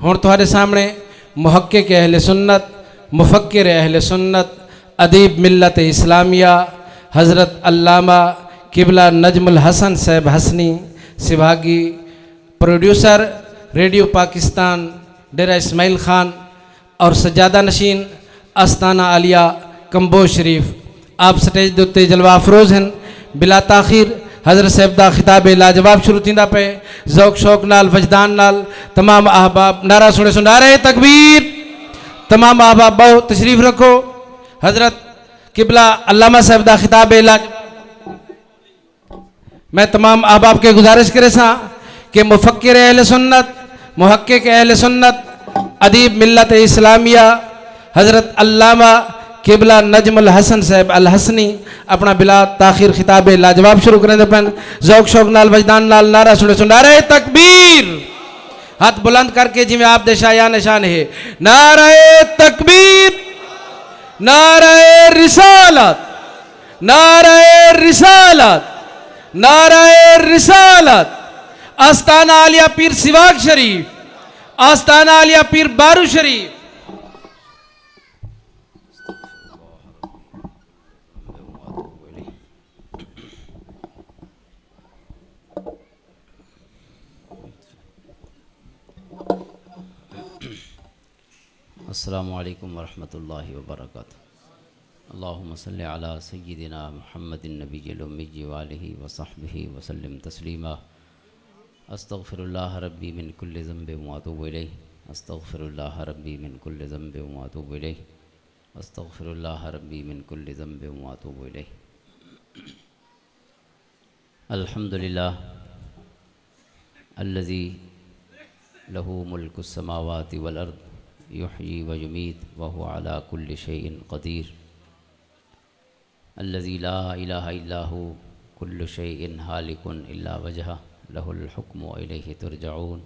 ہوں تہاڈے سامنے محقق اہل سنت، مفکر اہل سنت، ادیب ملت اسلامیہ حضرت علامہ قبلہ نجم الحسن صاحب حسنی سبھاگی، پروڈیوسر ریڈیو پاکستان ڈیرہ اسماعیل خان اور سجادہ نشین آستانہ عالیہ کمبوج شریف، آپ سٹیج دے اُتے جلوہ افروز ہیں۔ بلا تاخیر حضرت صاحب دا خطاب لاجواب شروع تھیندا پے، ذوق شوق نال وجدان نال تمام احباب نعرہ سنے سن نعرہ تکبیر۔ تمام احباب بہو تشریف رکھو۔ حضرت قبلہ علامہ صاحب دا خطاب لاجواب میں تمام احباب کے گزارش کرے ساں کہ مفکر اہل سنت، محقق اہل سنت، ادیب ملت اسلامیہ حضرت علامہ قبلہ نجم الحسن صاحب الحسنی اپنا بلا تاخیر خطاب لاجواب شروع کریں دے پن۔ ذوق شوق نال وجدان نال نعرہ سنے سن نعرہ تکبیر۔ ہاتھ بلند کر کے جی میں آپ دے شایان نشان ہے، نعرہ تکبیر، نعرہ رسالت، نعرہ رسالت، نعرہ رسالت۔ آستانہ عالیہ پیر سواگ شریف، آستانہ عالیہ پیر بارو شریف۔ السلام علیکم ورحمۃ اللہ وبرکاتہ۔ اللہم صلی علی سیدنا محمد النبی الامی وآلہ وصحبہ وسلم تسلیما۔ استغفر اللہ ربی من کل ذنب واتوب الیہ، استغفر اللہ ربی من کل ذنب واتوب الیہ، استغفر اللہ ربی من کل ذنب واتوب الیہ۔ الحمدللہ الذی لہ ملک السماوات والارض یحیی و یمیت وہو علی کل شیء قدیر، الذی لا الہ الا ہو کل شیء ہالک الا وجہہ لہ الحکم و الیہ ترجعون،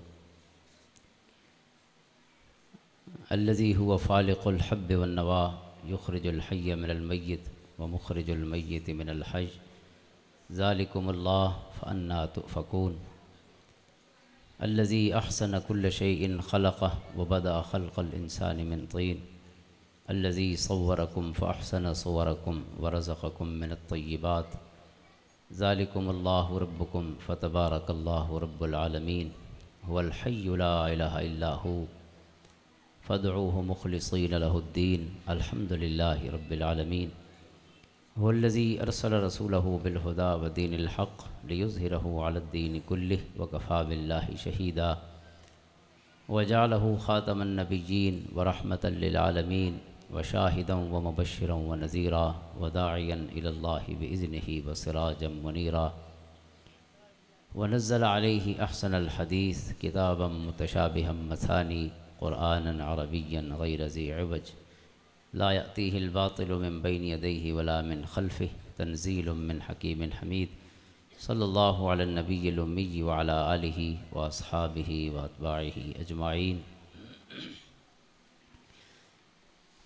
الذی هو فالق الحب والنوا یخرج الحی من المیت ومخرج المیت من الحی، ذالکم اللہ فانا تؤفکون، الذی احسن کل شیء خلقہ وبدأ خلق الانسان من طین، الذی صورکم فاحسن صورکم ورزقکم من الطیبات، ذالکم اللہ ربکم فتبارک اللہ رب العالمین، هو الحی لا الہ الا ہو فادعوه مخلصین لہ الدین، الحمد للہ رب العالمین، هو الذی ارسل رسولہ بالہدی ودین الحق لیظہرہ علی الدین کلہ وکفی باللہ شہیدا، وجعلہ خاتم النبیین ورحمۃ للعالمین وشاہدا ومبشرا ونذیرا وداعیا الی اللہ بإذنہ وسراجا منیرا، ونزل علیہ احسن الحدیث کتابا متشابہا مثانی قرآنا عربیا غیر ذی عوج، لا یأتیہ الباطل من بین یدیہ ولا من خلفہ، تنزیل من حکیم حمید، صلی اللہ علی النبی الامی وعلی آلہ واصحابہ واتباعہ اجمعین،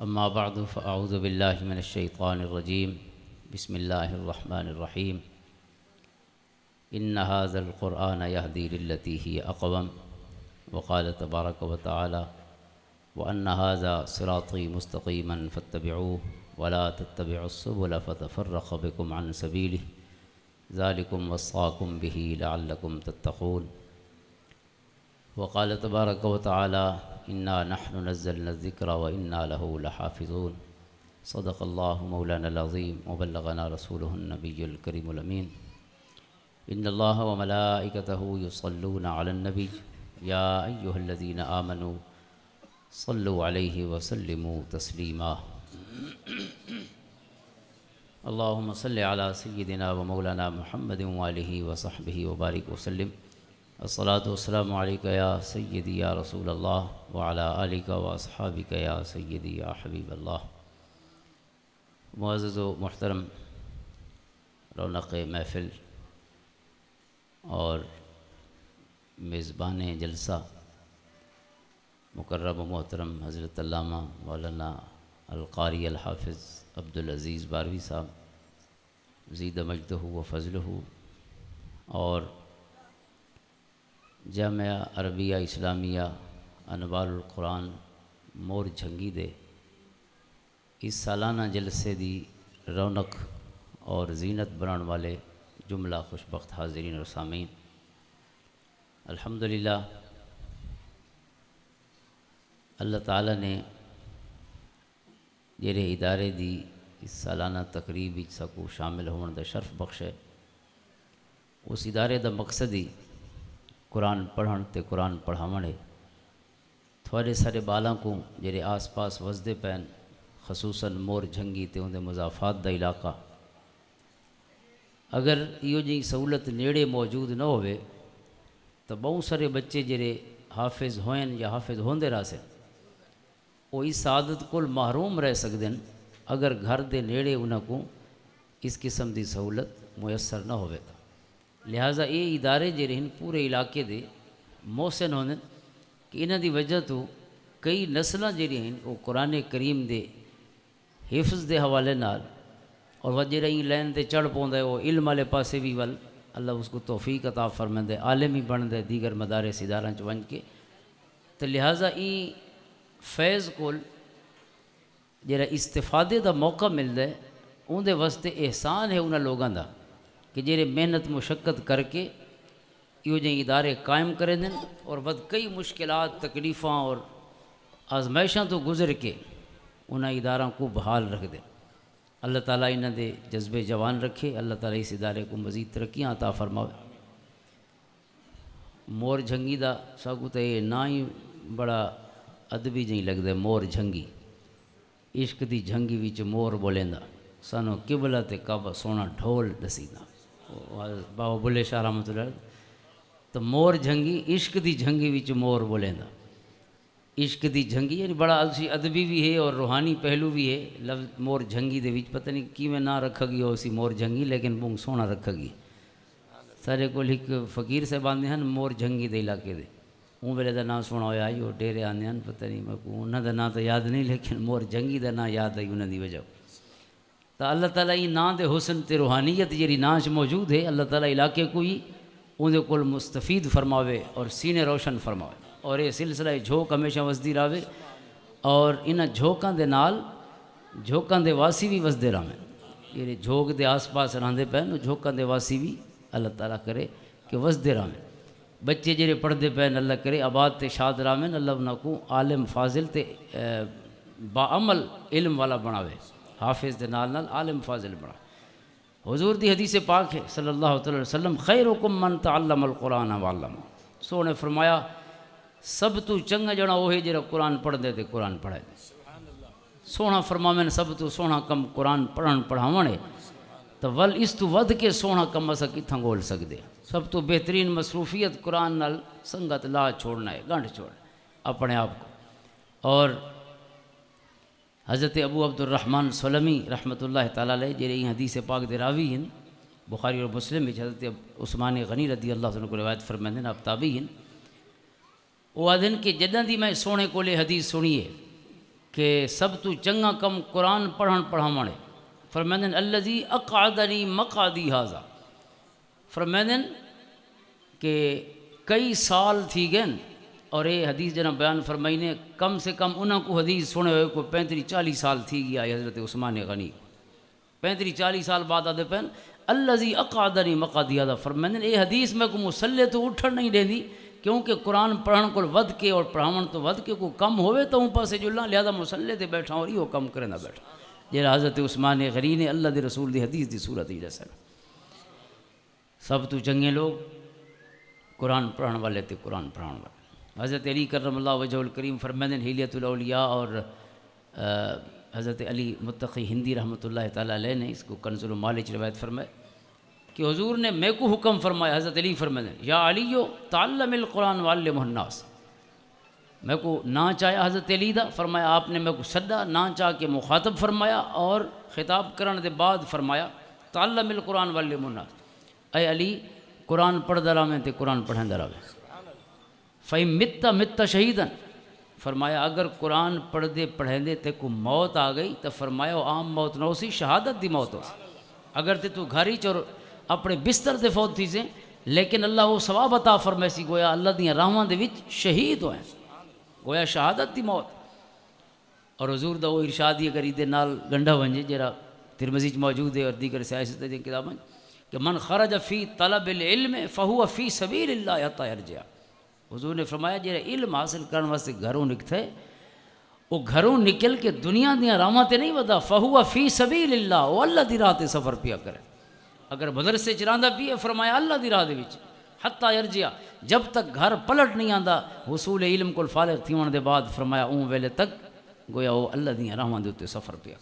اما بعد فاعوذ باللہ من الشیطان الرجیم، بسم اللہ الرحمن الرحیم، ان ھذا القرآن یہدی للتی ہی اقوم، وقال تبارک وتعالی وَأَنَّ هَذَا صِرَاطِي مُسْتَقِيمًا فَاتَّبِعُوهُ وَلَا تَتَّبِعُوا السُّبُلَ فَتَفَرَّقَ بِكُمْ عَنْ سَبِيلِهِ ذَلِكُمْ وَصَّاكُمْ بِهِ لَعَلَّكُمْ تَتَّقُونَ، وقال تبارك وتعالى إِنَّا نَحْنُ نَزَّلْنَا الذِّكْرَ وَإِنَّا لَهُ لَحَافِظُونَ، صدق الله مولانا العظيم وبلغنا رسوله النبي الكريم الأمين، إن الله وملائكته يصلون على النبي يا أيها الذين آمنوا صلوا علیہ وسلموا تسلیما، اللہم صل علی سیدنا و مولانا محمد وآلہ وصحبہ وبارک وسلم، الصلاۃ والسلام علیک یا سیدی یا رسول اللہ وعلی آلک واصحابک یا سیدی یا حبیب اللہ۔ معزز و محترم رونق محفل اور میزبان جلسہ مکرم و محترم حضرت علامہ مولانا القاری الحافظ عبدالعزیز باروی صاحب زید مجدہ و فضلہ، اور جامعہ عربیہ اسلامیہ انوار القرآن مور جھنگی دے اس سالانہ جلسے دی رونق اور زینت بنانے والے جملہ خوشبخت حاضرین اور سامعین، الحمدللہ اللہ تعالیٰ نے جڑے ادارے دی اس سالانہ تقریب سکو شامل ہونے دا شرف بخشے۔ اس ادارے دا مقصد ہی قرآن پڑھن تے قرآن پڑھاون ہے۔ تھوڑے سارے بالاں کو جڑے آس پاس وسدے پین، خصوصاً مور جھنگی تے اندے مضافات دا علاقہ، اگر یہ جی سہولت نیڑے موجود نہ ہوئے تو بہت سارے بچے جڑے حافظ ہوئن یا حافظ ہوندے رہے وہ اس سعادت کو محروم رہ سکتے ہیں اگر گھر دے نیڑے انہوں کو اس قسم دی سہولت میسر نہ ہوئے تو۔ لہٰذا یہ ادارے جڑے ہیں پورے علاقے دے محسن ہونے کہ انہاں دی وجہ تو کئی نسلاں جڑی ہیں وہ قرآن کریم دے حفظ دے حوالے نال اور وہ جڑا لین تے چڑھ پوندا ہے وہ علم والے پاسے بھی ول اللہ اس کو توفیق عطا فرمائے، عالمی بن دے دیگر مدارس اداروں چ ون کے۔ تو لہٰذا این فیض کول جڑا استفادے دا موقع ملتا ہے ان دے واسطے احسان ہے انہاں لوگاں دا کہ جڑے محنت مشقت کر کے یہ جہاں ادارے قائم کریں دیں اور ود کئی مشکلات تکلیفاں اور آزمائشاں تو گزر کے انہاں اداروں کو بحال رکھ دیں۔ اللہ تعالیٰ انہاں دے جذبے جوان رکھے، اللہ تعالیٰ اس ادارے کو مزید ترقیاں عطا فرماوے۔ مور جھنگی دا ساگو تے یہ نا ہی بڑا ادبی جہی لگتا ہے، مور جھنگی، عشق دی جھنگی وچ مور بولیندا، سانو قبلہ تے کعبہ سونا ڈھول دسینا، بابا بلے شاہ رحمۃ اللہ علیہ۔ تو مور جھنگی عشق دی جھنگی وچ مور بولیندا، عشق دی جھنگی یعنی بڑا ادبی بھی ہے اور روحانی پہلو بھی ہے۔ لفظ مور جھنگی دے وچ پتہ نہیں کیویں نہ رکھا گیا ہو سی مور جھنگی، لیکن بہت سونا رکھا گیا۔ سارے کول ایک فقیر صاحب آندے ہیں مور جھنگی دے علاقے دے، اون ویلے دا نام سونا ہویا جو ڈیرے آندے ہیں، پتہ نہیں میں کو انہاں دا نام تو یاد نہیں، لیکن مور جھنگی دا نام یاد آئی انہاں دی وجہ۔ تو اللہ تعالیٰ یہ نام دے حسن تے روحانیت جیری ناش موجود ہے، اللہ تعالیٰ علاقے کو ہی اندے کول مستفید فرماوے اور سینے روشن فرماوے، اور یہ سلسلہ جھوک ہمیشہ وسدی رہے، اور انہاں جھوکاں دے نال جھوکاں دے واسی بھی وسدے رہے، یہ جھوک دے آس پاس رہندے پین جھوکاں دے واسی بھی اللہ تعالیٰ کرے کہ وسدے رہے۔ بچے جڑے پڑھتے پین اللہ کرے آباد تے شاد رامن، اللہ انہاں کو عالم فاضل تے باعمل علم والا بناوے، حافظ دے نال نال عالم فاضل بنا۔ حضور دی حدیث پاک ہے صلی اللہ علیہ وسلم، خیرکم من تعلم القرآن وعلمہ، سونے فرمایا سب تو چنگا جنا وہ ہے جڑا قرآن پڑھ دے تے قرآن پڑھے دے۔ سونا فرماویں سب تو سونا کم قرآن پڑھن پڑھاون ہے، تو ول اس تو ود کے سونا کم اسا کتھاں گول سکدے۔ سب تو بہترین مصروفیت قرآن نال سنگت لا چھوڑنا ہے، گنڈ چھوڑنا اپنے آپ کو۔ اور حضرت ابو عبد الرحمن سلمی رحمۃ اللہ تعالیٰ علیہ جڑے حدیث پاک دے راوی ہیں بخاری اور مسلم میں، حضرت عثمان غنی رضی اللہ عنہ کو روایت فرمائندے ہیں، آپ تابعی ہیں، وہ آدھن کہ جداں دی میں سونے کولے حدیث سنیے کہ سب تو چنگا کم قرآن پڑھن پڑھاونے، فرمائندے ہیں الذی اقعدنی مقعدی ھذا، فرمائندے ہیں کہ کئی سال تھی گئے اور یہ حدیث جناب بیان فرمائینے کم سے کم انہوں کو حدیث سنے ہوئے کو 35-40 سال تھی گیا ہے حضرت عثمان غنی، 35-40 سال بعد آدھے پہن الذی اقعدنی مقعدی ھذا، فرمائندے ہیں یہ حدیث میں کو مسلح تو اٹھن نہیں دیں دی، کیونکہ قرآن پڑھن کو ود کے اور پڑھاون تو ود کے کو کم ہوئے تو ان پاسے جو اللہ لہذا مسلح تے بیٹھا اور یہ کم کرے نہ بیٹھا، جیرا حضرت عثمان غنی نے اللہ دے رسول دی حدیث دی صورت ہی جیسا۔ سب تو چنگے لوگ قرآن پڑھن والے تے قرآن پڑھان والے۔ حضرت علی کرم اللہ وجہ الکریم فرمائندے ہیں حلیۃ الاولیاء اور حضرت علی متقی ہندی رحمۃ اللہ تعالیٰ علیہ نے اس کو کنز المال روایت فرمائے کہ حضور نے میں کو حکم فرمایا، حضرت علی فرمائندے ہیں یا علیو تعلم القرآن وعلمہ الناس، میں کو نہ چاہیا حضرت علی دا فرمایا آپ نے میں کو صدا نہ چاہ کے مخاطب فرمایا اور خطاب کرنے دے بعد فرمایا تعلم القرآن وعلمہ الناس، اے علی قرآن پڑھدا رہے تے قرآن پڑھندا رہے، فَإِن مِتَّ مِتَّ شہیدن، فرمایا اگر قرآن پڑھدے پڑھیندے تے کو موت آ گئی تو فرمایا وہ عام موت نہ ہو سی، شہادت دی موت ہو سی، اگر تے تو گھر چ اپنے بستر تے فوت تھی سے لیکن اللہ وہ ثواب عطا فرمائے سی، گویا اللہ دیاں راہواں دے وچ شہید ہوئے۔ گویا شہادت دی موت. اور حضور دا وہ ارشاد ہی اگر ایدے نال گنڈا ونجے جرا ترمذی موجود ہے اور دیگر سیاست دی کتابیں کہ من خرج فی طلب العلم فہو فی سبیل اللہ حتی یرجع. حضور نے فرمایا جڑا علم حاصل کرنے واسطے گھروں نکتا ہے وہ گھروں نکل کے دنیا دیا راواں تے نہیں ودا، فہو فی سبیل اللہ، وہ اللہ دی راہ تے سفر پیا کرے. اگر مدرسے چراندا بھی ہے فرمایا اللہ دی راہ دے وچ حتی یرجع، جب تک گھر پلٹ نہیں آندا حصول علم کو فارغ تھیون دے بعد فرمایا اون ویلے تک گویا وہ اللہ دی راہاں دے تے سفر پیا.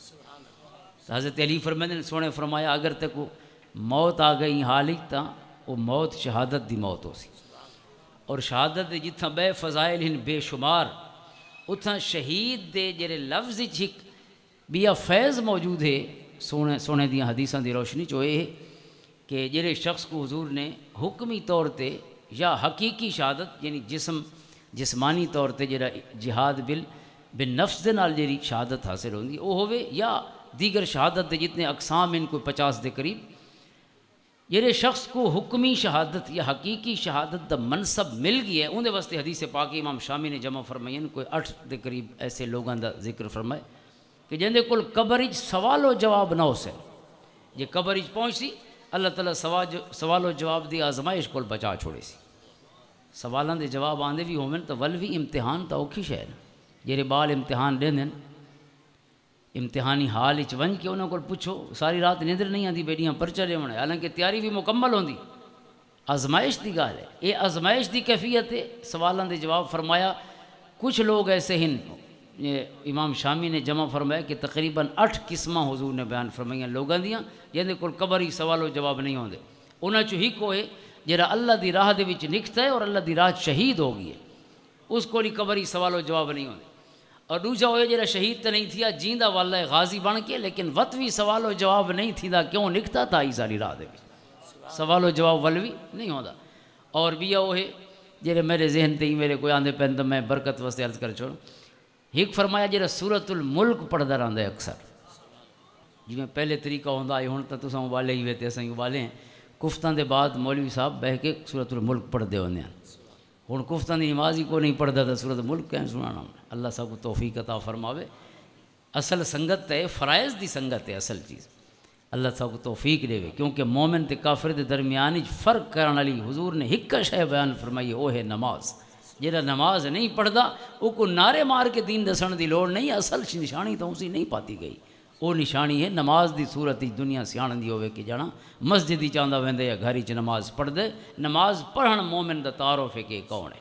حضرت علی فرماندے نے سونے فرمایا اگر تک وہ موت آ گئی حالک تا وہ موت شہادت دی موت ہو سی. اور شہادت دے جتھاں بے فضائل ہن بے شمار، اتھاں شہید دے جڑے لفظ ہک بیا فیض موجود ہے سونے دیاں حدیثاں دی روشنی چ ہوئے کہ جڑے شخص کو حضور نے حکمی طور تے یا حقیقی شہادت یعنی جسمانی طور تے جڑا جہاد بن نفس دے نال جڑی شہادت حاصل ہوندی وہ ہوئے، یا دیگر شہادت دے جتنے اقسام ان کو 50 دے قریب، جڑے شخص کو حکمی شہادت یا حقیقی شہادت دا منصب مل گئی ہے اندے واسطے حدیث پاک امام شامی نے جمع فرمائی کوئی 8 دے قریب ایسے لوگاں دا ذکر فرمائے کہ جن دے کول قبر وچ سوال و جواب نہ ہو سے، جے قبر وچ پہنچ سی اللہ تعالیٰ سوال و جواب دی آزمائش کول بچا چھوڑے سی. سوالاں دے جواب آندے بھی ہوون تو ول بھی امتحان تا اوکھی شے ہے. جڑے بال امتحان دیندن امتحانی حال وچ ون کے انہاں کول پوچھو ساری رات نیندر نہیں آندی بیٹیاں پرچہ لیون، حالانکہ تیاری بھی مکمل ہوندی، آزمائش دی گال ہے. یہ آزمائش دی کیفیت ہے. سوالاں دے جواب فرمایا کچھ لوگ ایسے ہیں، امام شامی نے جمع فرمایا کہ تقریباً 8 قسماں حضور نے بیان فرمائیاں لوگاں دیاں جن دے کول قبر ہی سوال و جواب نہیں ہوندے. انہاں چوں ہک ہوئے جڑا اللہ دی راہ دے وچ نکتا ہے اور اللہ دی راہ شہید ہو گئی ہے، اس کو قبر ہی سوال و جواب نہیں ہوندے. اور دوجا ہوئے جڑا شہید تو نہیں تھیا جیندا والا ہے غازی بن کے، لیکن وت بھی سوال و جواب نہیں تھیندا کیوں نکتا تھا ہی ساری راہ دے وچ سوال و جواب ول بھی نہیں ہوندا. اور بیا ہوئے جڑے میرے ذہن تے ہی میرے کوئی آندے پین تو میں برکت واسطے عرض کر چھوڑ. ایک فرمایا جڑا سورۃ الملک پڑھدا رہندا ہے اکثر، جی میں پہلے طریقہ ہوندا ہے ہن تو تساں ابالے ہی وے تے اساں ابالے ہیں، کفتاں دے بعد مولوی صاحب بہ کے سورۃ الملک پڑھدے ہوندے ہیں. ہن کفتاں دی نماز ہی کو نہیں پڑھدا تو سورۃ الملک کہیں سنانا. اللہ صاحب کو توفیق عطا فرماوے. اصل سنگت ہے فرائض دی سنگت ہے اصل چیز، اللہ صاحب کو توفیق دے، کیونکہ مومن تے کافر دے درمیان فرق کرن والی حضور نے ایک شے بیان فرمائی وہ ہے نماز. جہاں نماز نہیں پڑھدا وہ کو نعرے مار کے دین دسن دی لوڑ نہیں، اصل نشانی تو اسی نہیں پاتی گئی. وہ نشانی ہے نماز دی صورت دنیا سیاح دی ہوئے کہ جانا مسجد ہی چاہتا ویندے یا گھر چ نماز پڑھ دے. نماز پڑھن مومن دا تعارف ہے کہ کون ہے.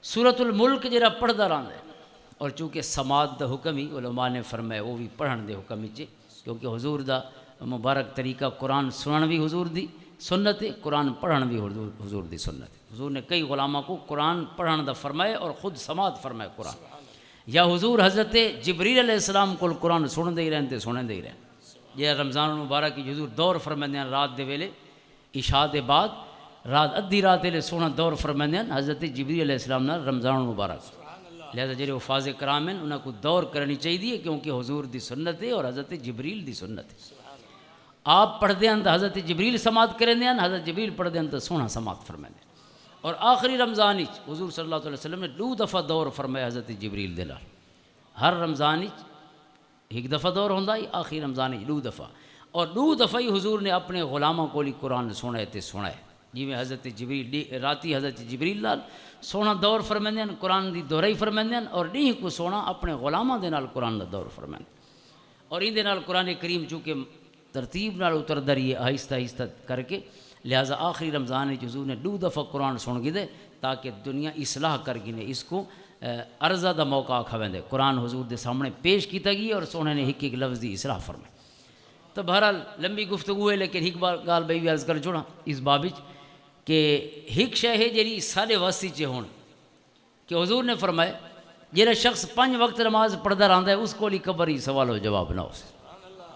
سورۃ الملک جڑا پڑھدا رہندا ہے، اور چونکہ سماعت دا حکم ہی علماء نے فرمایا وہ بھی پڑھن دے حکم وچ، کیونکہ حضور دا مبارک طریقہ قرآن سنن بھی حضور دی سنت ہے، قرآن پڑھن بھی حضور دی سنت ہے. حضور نے کئی غلامہ کو قرآن پڑھن دا فرمائے اور خود سماعت فرمائے قرآن. یا حضور حضرت جبریل علیہ السلام کو قرآن سن دے ہی رہتے سنیں دے ہی رہے. یہ رمضان المبارک کی حضور دور فرماندے ہیں رات دے ویلے عشاء دے بعد رات ادھی رات ویلے سونا دور فرماندے ہیں حضرت جبریل علیہ السلام نال رمضان المبارک. لہذا جڑے حفاظ کرام ہیں انہاں کو دور کرنی چاہیے کیونکہ حضور دی سنت ہے اور حضرت جبریل دی سنت ہے. آپ پڑھتے ہیں تو حضرت جبریل سماعت کریں ہیں، حضرت جبریل پڑھتے ہیں تو سونا سماعت فرماندے. اور آخری رمضان حضور صلی اللہ علیہ وسلم نے 2 دفعہ دور فرمایا حضرت جبریل دے نال. ہر رمضان ایک دفعہ دور ہوندا ہے، آخری رمضان 2 دفعہ، اور 2 دفعہ ہی حضور نے اپنے غلاموں کو قرآن سنائے تے سنائے. جی میں حضرت جبریل راتی حضرت جبریل نال سونا دور فرماندے ہیں قرآن دی دہرائی فرماندے ہیں، اور ڈینہ کو سونا اپنے غلاموں دے نال قرآن دا دور فرماندے. اور ان دے نال قرآن کریم چونکہ ترتیب نال اتردا رہی ہے آہستہ آہستہ کر کے، لہٰذا آخری رمضان حضور نے 2 دفعہ قرآن سن گئے تاکہ دنیا اصلاح کر گئے. اس کو عرضہ دا موقع کھویندے قرآن حضور دے سامنے پیش کیتا گیا اور سونے نے ایک ایک لفظ دی اصلاح فرمائی. تو بہرحال لمبی گفتگو ہے لیکن ایک بار گال بھائی عرض کر چھوڑا اس باب کہ ایک شے ہے جیڑی سارے واسطے چ ہون کہ حضور نے فرمایا جہاں شخص 5 وقت نماز پڑھتا رہتا ہے اس کو قبر ہی سوال و جواب نہ ہو سکے.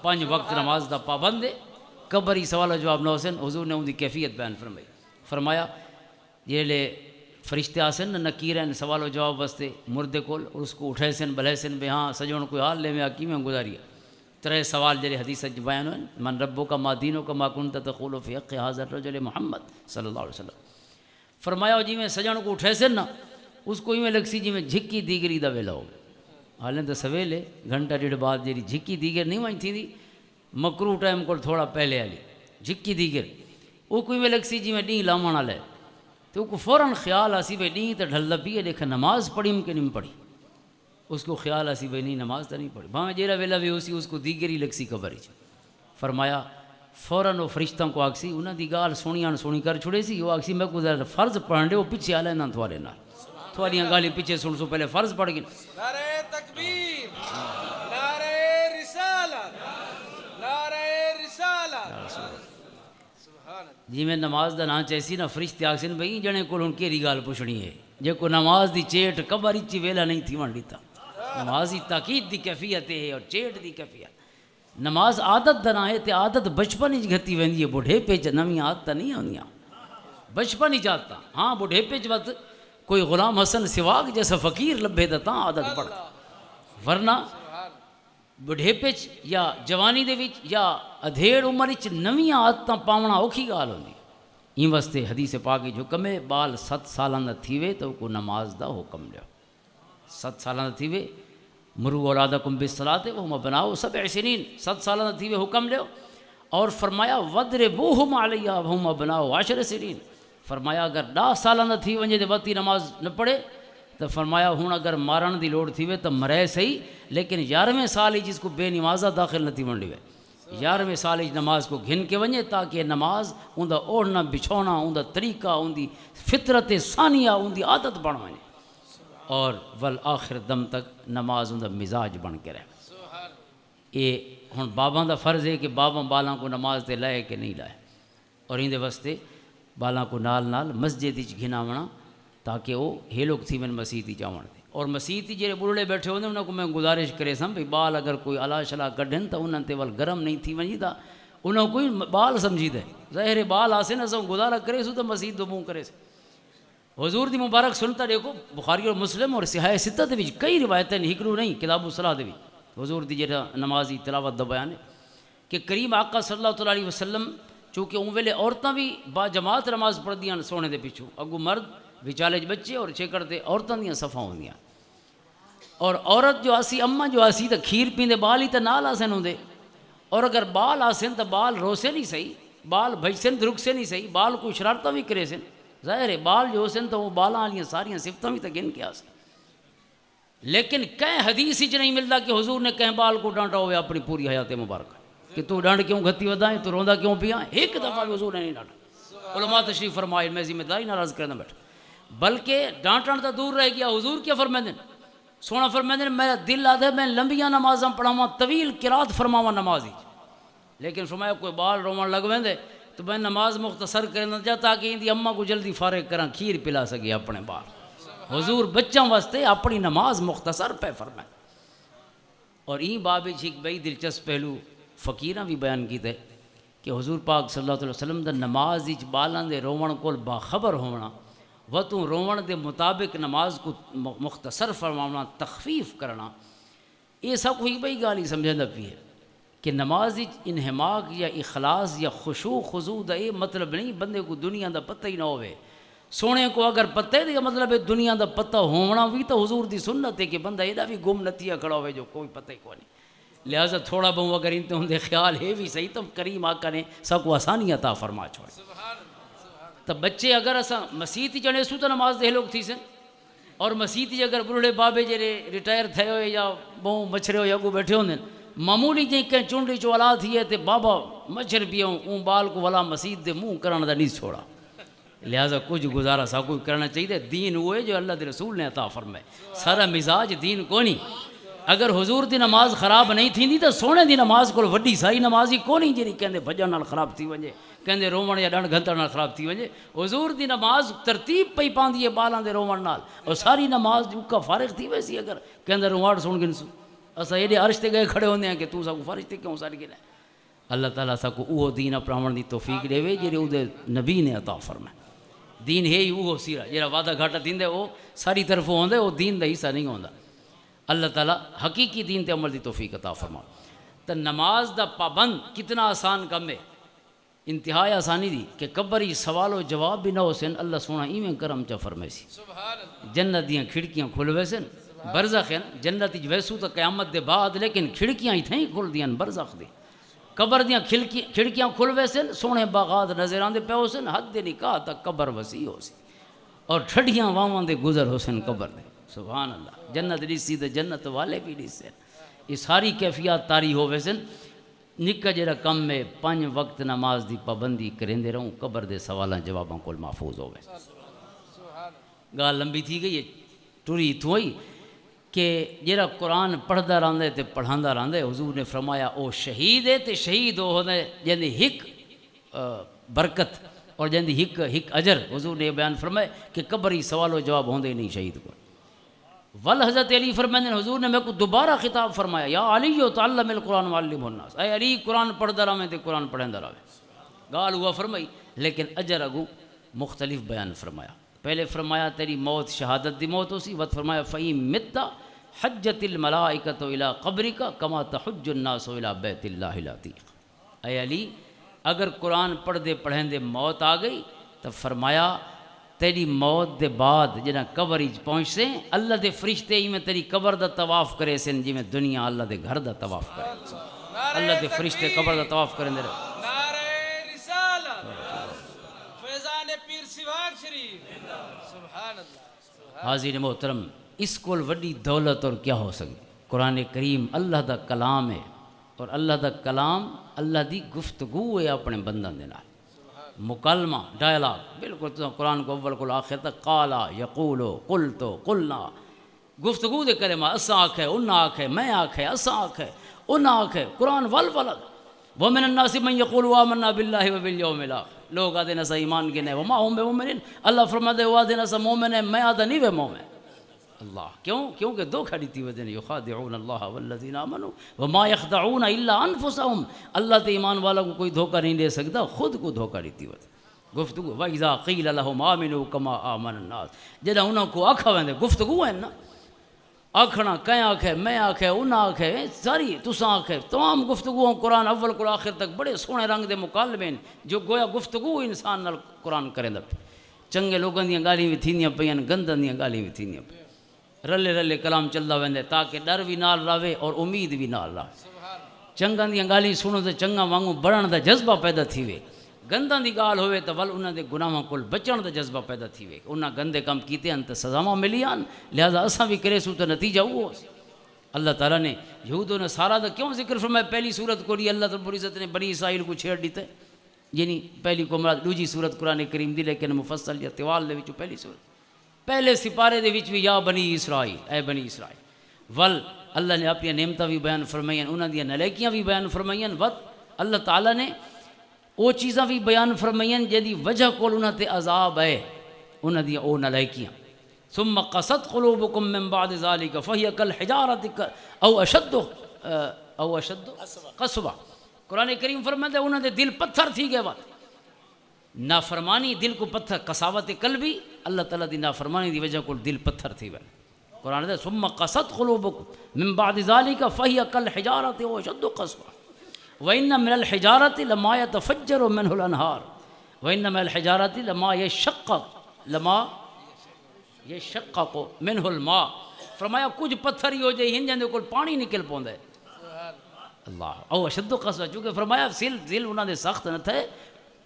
5 وقت نماز دا پابند ہے، قبر ہی سوال و جواب نہ ہو سن. حضور نے ان کی کیفیت بیان فرمائی. فرمایا جہے فرشتے آسن نکیر ہیں سوال و جواب واسطے مردے کول، اور اس کو اٹھے سن بلے سن بے ہاں سجون کوئی حال لے میں آکی میں گزاری. 3 سوال جڑے حدیث بیان ہوئے من ربو کا ما دینو کا ما کنت تقول فی حق حاضر رجل محمد صلی اللہ علیہ وسلم. فرمایا جی میں سجن کو اٹھے سن نا اس کو میں لگسی جی میں جھکی دیگری دا ویلا ہو حالیں تو سویلے گھنٹہ ڈیڑھ بعد جی جھکی دیگر نہیں وہیں تھی مکرو ٹائم کو تھوڑا پہلے والی جھکی دیگر وہ کوئی میں لگسی جی میں ڈیں لامن والا ہے تو کو فوراً خیال آسی بھائی ڈیں تو ڈھلدا پی لیکن نماز پڑھی کہ نہیں پڑھی اس کو خیال آسی بھائی نہیں نماز تو نہیں پڑھی بھاویں جیرا ویلا بھی ہوسی اس کو دیگر ہی لگسی خبر ہی فرمایا فوراً وہ فرشتوں کو آکسی انہوں دی گال سونی کر چھڑے سی وہ آکسی میں کو ذرا فرض پڑھن دے وہ پیچھے آ لینا تھوڑے نال تھوڑیاں گالی پیچھے سن سو پہلے فرض پڑھ گئے نعرہ تکبیر نعرہ رسالت نعرہ رسالت جی میں نماز دا نام چیسی نا فرشتے آکسن بھئی جنے کو ان کیری گال پوچھنی ہے جے کو نماز دی چیٹ کبر اچھی ویلا نہیں تھی ون دیتا نماز دی تاکید دی کیفیت ہے اور چیٹ دی کیفیت نماز عادت دا نہ ہے تے عادت بچپن ہی گھتی ویندی ہے بڑھے پیچ نمی عادت نہیں ہوندیاں بچپن ہی جاتا ہاں بڑھے پیچ وقت کوئی غلام حسن سواگ جیسا فقیر لبھے دتا عادت پڑ ورنہ بڑھے پیچ یا جوانی دے وچ یا ادھیڑ عمر وچ نویاں عادتاں پاونا اوکھی گال ہوندی این واسطے حدیث پاک وچ حکم ہے بال 7 سالاں دا تھیوے تو کو نماز دا حکم لیو 7 سالاں دا تھیوے مرو اولادکم بالصلاۃ وہم ابناء 7 سنین 7 سالاں دا تھیوے حکم لیو اور فرمایا وضربوہم علیہ وہم ابناء 10 سنین فرمایا اگر 10 سالاں دا تھی ونجے تے وتی نماز نہ پڑھے تو فرمایا ہوں اگر مارن دی لوڑ تھی وے تو مرے صحیح لیکن 11ویں سال ہی جس کو بے نمازہ داخل نہ تھی ونڈی وے 11ویں سال ہی نماز کو گھن کے ونجے تاکہ نماز اون دا اوڑھنا بچھونا اون دا طریقہ اون دی فطرت ثانیہ اون دی عادت بن ونجے اور والآخر دم تک نماز اون دا مزاج بن کے رہے یہ ہن باباں دا فرض ہے کہ باباں بالاں کو نماز تے لائے کہ نہیں لائے اور ان دے واسطے بالاں کو نال مسجد وچ گھناونا تاکہ وہ ہے لوگ تھی من مسیح جاون دے اور مسیح جڑے بڑھڑے بیٹھے ہوندے انہاں کو میں گزارش کرے سم بھئی بال اگر کوئی الا شلا کڈھن تو انہاں تے ول گرم نہیں تھی ونجی تا انہاں کوئی بال سمجھی دے ظاہر بال آسے نہ سو گزارا کرے سو تو مسیح دو منہ کرے حضور دی مبارک سنتا دیکھو بخاری اور مسلم اور صحیح ستہ دے وچ کئی روایتیں ہکڑو نہیں کتاب الصلاۃ دے وچ حضور دی جڑا نمازی تلاوت دا بیان ہے کہ کریم آقا صلی اللہ علیہ وسلم چونکہ اون ویلے عورتاں بھی با جماعت نماز پڑھدیاں سونے دے پیچھوں اگو مرد وچالے بچے اور چھیکڑ تے عورتاں دیاں صفاں ہوندیاں اور عورت جو آسی اماں جو آسی تو کھیر پیندے بال ہی تو نال آسن ہوندے اور اگر بال آسن تو بال روسے نہیں صحیح بال بھجسن درک سے نہیں صحیح بال کو شرارتاں بھی کرے سن ظاہر ہے بال جو سن تو وہ بالاں والیاں ساریاں صفتاں بھی تو گن کے آسن لیکن کہیں حدیث ہی نہیں ملتا کہ حضور نے کہیں بال کو ڈانٹا ہوئے اپنی پوری حیات مبارکہ کہ تو ڈانٹ کیوں گھتی ودائیں تو روندا کیوں پیا ایک دفعہ بھی حضور نے نہیں ڈانٹا علماء تشریف فرمائے میں ذمہ داری ناراض کرنا بیٹھا بلکہ ڈانٹن تو دور رہ گیا حضور کیا فرمائیں سونا فرمائیں میرا دل آدھے میں لمبیاں نمازاں پڑھاواں طویل قرات فرماواں نمازی لیکن فرمایا کوئی بال رومن لگ ویندے تو میں نماز مختصر کرنا چاہتا تاکہ ان دی اماں کو جلدی فارغ کراں کھیر پلا سکے اپنے بال حضور بچوں واسطے اپنی نماز مختصر پہ فرمائے اور این باب ایک بڑی دلچسپ پہلو فقیراں بھی بیان کیتے کہ حضور پاک صلی اللہ علیہ وسلم دا نماز وچ بالاں دے روون کول باخبر ہونا و تو روون دے مطابق نماز کو مختصر فرمانا تخفیف کرنا یہ سب کوئی بڑی گالی سمجھنا پی ہے کہ نماز انہماک یا اخلاص یا خشوع خضوع دا یہ مطلب نہیں بندے کو دنیا دا پتہ ہی نہ ہوئے سونے کو اگر پتہ ہے تو مطلب ہے دنیا دا پتہ ہونا بھی تو حضور دی سنت ہے کہ بندہ ایڈا بھی گم نتیہ کھڑا ہوئے جو کوئی پتہ ہی کو نہیں لہٰذا تھوڑا بہت اگر ان دے خیال ہے بھی صحیح تو کریم آقا نے سب کو آسانی عطا فرما چھوڑے تو بچے اگر اساں مسیح جڑے سو تو نماز دے لوگ تھی سن اور مسیح اگر بڑھڑے بابے جڑے ریٹائر تھے ہوئے یا بہوں مچھرے ہوئے اگو بیٹھے ہوندے معمولی جی کہیں چونڈی چولا تھی ہے تے بابا مچھر پیوں اون بال کو والا مسیح دے منہ کرنا دا نہیں چھوڑا لہٰذا کچھ گزارا سا کوئی کرنا چاہیے دین ہوئے جو اللہ دے رسول نے عطا فرمائے سارا مزاج دین کو نہیں اگر حضور دی نماز خراب نہیں تھی تو سونے دی نماز کو وڈی سائی نماز ہی کو نہیں جی کہندے بھجن نال خراب تھی ونجے کہندے رومن یا ڈنڈ گھنٹا نال خراب تھی ونجے حضور دی نماز ترتیب پئی پاندی ہے بالاں دے رومن نال اور ساری نماز کا فارغ تھی ویسی اگر کہندے روماڑ سن گن سو اساں ایڈے عرش تے گئے کھڑے ہوندے ہیں کہ تو سا کو فارغ تے کیوں ساری گنا اللہ تعالیٰ سا کو اوہ دین اپناون دی توفیق دے وے جڑے او دے نبی نے عطا فرمائے دین ہے ہی اوہ سیرا جڑا وعدہ گھاٹا دیندے او ساری طرف ہوندے او دین دا حصہ نہیں ہوندا اللہ تعالیٰ حقیقی دین تے عمل دی توفیق عطا فرما تو نماز دا پابند کتنا آسان کم ہے انتہا آسانی دی کہ قبر ہی سوال و جواب بھی نہ ہو سن اللہ سونا ایویں کرم چا فرمائے سی جنت دیاں کھڑکیاں کھل ویسن برزخ ہے نا جنت ویسو تو قیامت دے بعد لیکن کھڑکیاں ہی تھیں کھل دیاں برزخ دی قبر دیاں کھڑکیاں کھل ویسن سونے باغات نظر آندے پہ ہو سن حد نکاح تک قبر وسیع ہو سی اور ٹھڈیاں واواں دے گزر ہو سن قبر دے سبحان اللہ جنت ڈیسی تے جنت والے بھی ڈیسن یہ ساری کیفیات تاری ہو ویسن نکا جڑا کم میں 5 وقت نماز دی پابندی کریندے رہوں قبر دے سوالاں جواباں کول محفوظ ہوے گال لمبی تھی گئی ہے ٹری تو ہی کہ جڑا قرآن پڑھدا رہندا تے پڑھاندا رہندا حضور نے فرمایا او شہید ہے تے شہید ہو ہوندا جندی ہک برکت اور جندی ہک اجر حضور نے بیان فرمایا کہ قبر ہی سوال و جواب ہوندے نہیں شہید کو ول حضرت علی فرماتے ہیں حضور نے میرے کو دوبارہ خطاب فرمایا یا علی تعلم القرآن وعلمہ الناس اے علی قرآن پڑھدا رہے تے قرآن پڑھندا رہے گال ہوا فرمائی لیکن اجر اگو مختلف بیان فرمایا پہلے فرمایا تیری موت شہادت دی موت ہو سی وقت فرمایا فَإِن مِتَّ حجت الملائکۃ الی قبرک کما تحج الناس الی بیت اللہ العتیق اے علی اگر قرآن پڑھدے پڑھندے موت آ گئی تو فرمایا تیری موت دے بعد جنہاں قبر ہی پہنچ سے اللہ دے فرشتے ہی میں تیری قبر دا طواف کرے سن جی میں دنیا اللہ دے گھر دا طواف کرے اللہ دے فرشتے قبر دا طواف کریں دے رہے نعرہ رسالت فیضان پیر سواگ شریف سبحان اللہ حاضرین محترم اس کول وڈی دولت اور کیا ہو سکتی قرآن کریم اللہ دا کلام ہے اور اللہ دا کلام اللہ دی گفتگو ہے اپنے بندان دے نال مکالمہ ڈائلاگ بالکل تو قرآن کو اول کو آخر تک قالا یقولو قلتو قلنا گفتگو دے کلمہ اسا آکھے انہا آکھے میں آکھے اسا آکھے انہا آکھے قرآن والولد ومن الناس من یقولو آمنا باللہ وبالیوم الاخر لوگ آدھے نسا ایمان گنے وما ہم بے مومنین اللہ فرماتے ہوا آدھے نسا مومن ہے میں آدھا نہیں بے مومن اللہ کیونکہ دھوکہ دیتی وجہ یخادعون اللہ والذین آمنوا وما یخدعون الا انفسهم اللہ تے ایمان والا کو کوئی دھوکہ نہیں دے سکتا خود کو دھوکہ دیتی وجہ گفتگو وَإِذَا قِيلَ لَهُمْ آمِنُوا كَمَا آمَنَ النَّاسِ جدہ انہوں کو آکھا ویندے گفتگو ہے نا آکھنا کہیں آکھے میں آکھے انہاں آکھے ساری تساں آکھے تمام گفتگو قرآن اول کو آخر تک بڑے سونے رنگ دے مکالمے جو گویا گفتگو انسان نال قرآن کریں دا چنگے لوگوں دیاں گالیاں بھی تھینیاں پئیاں گنداں دیاں گالیاں بھی تھینیاں پئیاں رلے رلے کلام چلدا ویندے تاکہ ڈر بھی نال رہے اور امید بھی نال رہے چنگاں دیاں گالیاں سنو تے چنگاں وانگوں بڑھن دا جذبہ پیدا تھی وے گنداں دی گال ہوئے تو ول انہاں دے گناہاں کول بچن دا جذبہ پیدا تھی وے انہاں گندے کام کیتے ہیں تے سزاواں ملیاں لہذا اساں بھی کرے سو تے نتیجہ وہ اللہ تعالیٰ نے یہود و نصارہ دا کیوں ذکر فرمایا پہلی صورت کو لی اللہ رب العزت نے بنی اسرائیل کو چھیڑ دیتا ہے یعنی پہلی کو مراد دوجی صورت قرآن کریم دی لیکن مفصل یا طوال دے وچوں پہلی صورت پہلے سپارے دے وچ بھی یا بنی اسرائیل اے بنی اسرائیل ول اللہ نے اپنی نعمتاں بھی بیان فرمائیں انہاں دی نلیکیاں بھی بیان فرمائیں ود اللہ تعالیٰ نے وہ چیزاں بھی بیان فرمائیں جدی وجہ کول انہاں تے عذاب ہے انہاں دی او نلیکیاں ثم قست قلوبکم من بعد ذلك فهي كالحجارة او اشد قسوہ قرآن کریم فرماتا ہے انہاں دے دل پتھر تھی گئے بات نافرمانی دل کو پتھر قساوت قلبی اللہ تعالیٰ دی نافرمانی دی وجہ کو دل پتھر تھی گئے قرآن دے ثم قست قلوبکم من بعد ذلك فهي كالحجارة او اشد قسوہ وَإِنَّ مِنَ الْحِجَارَةِ لَمَا يَتَفَجَّرُ مِنْهُ الْأَنْهَارُ وَإِنَّ مِنَ الْحِجَارَةِ لَمَا يَشَقَّقُ مِنْهُ الْمَاءُ فرمایا کچھ پتھر ہی ہو جائے ہن جاندے کول پانی نکل پوندا ہے اللہ او اشد قسوہ چونکہ فرمایا دل انہاں دے سخت نہ تھے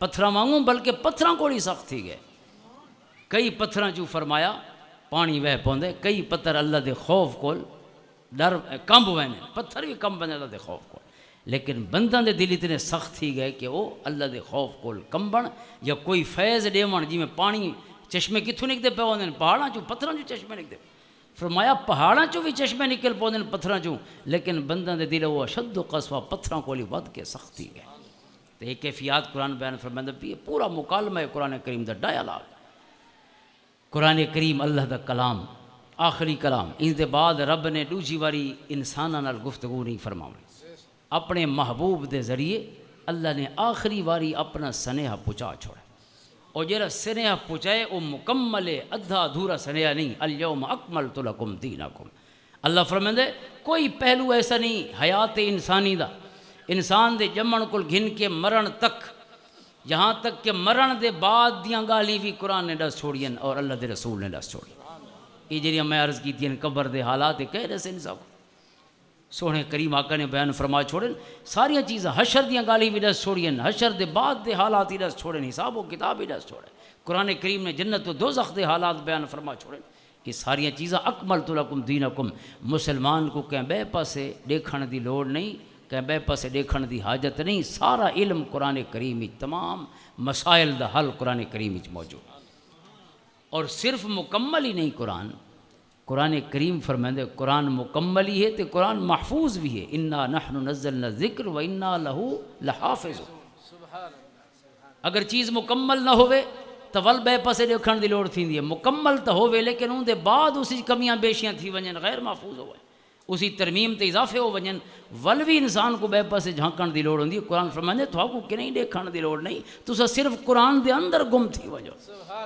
پتھراں وانگوں بلکہ پتھراں کول ہی سخت تھی گئے کئی پتھراں چوں فرمایا پانی وہ پوندے کئی پتھر اللہ دے خوف کول ڈر کمب وینے پتھر بھی کمب وینے اللہ دے خوف کول لیکن بنداں دے دل اتنے سخت تھی گئے کہ وہ اللہ دے خوف کول کمبن یا کوئی فیض ڈیون جی میں پانی چشمے کتھوں نکلتے پہ ہوندے پہاڑاں چوں پتھراں چوں چشمے نکلتے فرمایا پہاڑاں چوں بھی چشمے نکل پوندے پتھراں چوں لیکن بنداں دے دل وہ اشد قسوہ پتھراں کول ود کے سخت تھی گئے تو یہ کیفیات قرآن بیان فرماندا پی پورا مکالمہ ہے قرآن کریم دا ڈائلاگ قرآن کریم اللہ دا کلام آخری کلام اس دے بعد رب نے دوجی واری انساناں نال گفتگو نہیں فرمائی اپنے محبوب دے ذریعے اللہ نے آخری واری اپنا سنیہ پہنچا چھوڑا اور جرا سنیہ پہنچائے وہ مکمل ادھا ادھورا سنیہ نہیں الیوم اکملت لکم دینکم اللہ فرمائے کوئی پہلو ایسا نہیں حیات انسانی دا انسان دے جمن کل گھن کے مرن تک یہاں تک کہ مرن دے بعد دیاں گالی بھی قرآن نے دس چھوڑی اور اللہ دے رسول نے دس چھوڑی. یہ جڑیاں میں عرض کی تھی قبر دے حالات کہہ رہے سے صاحب سونے کریم آقا نے بیان فرما چھوڑیں ساریاں چیزاں حشر دیاں گالی بھی دس چھوڑی حشر دے بعد دے حالات ہی دس چھوڑیں حساب و کتاب ہی دس چھوڑیں. قرآن کریم نے جنت و دوزخ دے حالات بیان فرما چھوڑیں. یہ ساریاں چیزاں اکملت لکم دینکم. مسلمان کو کہیں بے پاسے دیکھن دی لوڑ نہیں, کہیں بے پاسے دیکھن دی حاجت نہیں. سارا علم قرآن کریم وچ, تمام مسائل دا حل قرآن کریم وچ موجود. اور صرف مکمل ہی نہیں قرآن کریم فرمائے قرآن مکمل ہی ہے تو قرآن محفوظ بھی ہے. انا نحن نزلنا الذکر و انا لہو لحافظون. اگر چیز مکمل نہ ہوئے تو ول بے پاسے دیکھن دی لوڑ تھیندی ہے. مکمل تو ہوئے لیکن ان دے بعد اسی کمیاں بیشیاں تھی ونجن غیر محفوظ ہوئے, اسی ترمیم تے اضافے ہو ونجن ول بھی انسان کو بے پاسے جھانکن دی لوڑ ہوندی ہے. قرآن فرماندے تو کو کہ نہیں دیکھن دی لوڑ نہیں, تسا صرف قرآن دے اندر گم تھی وجو.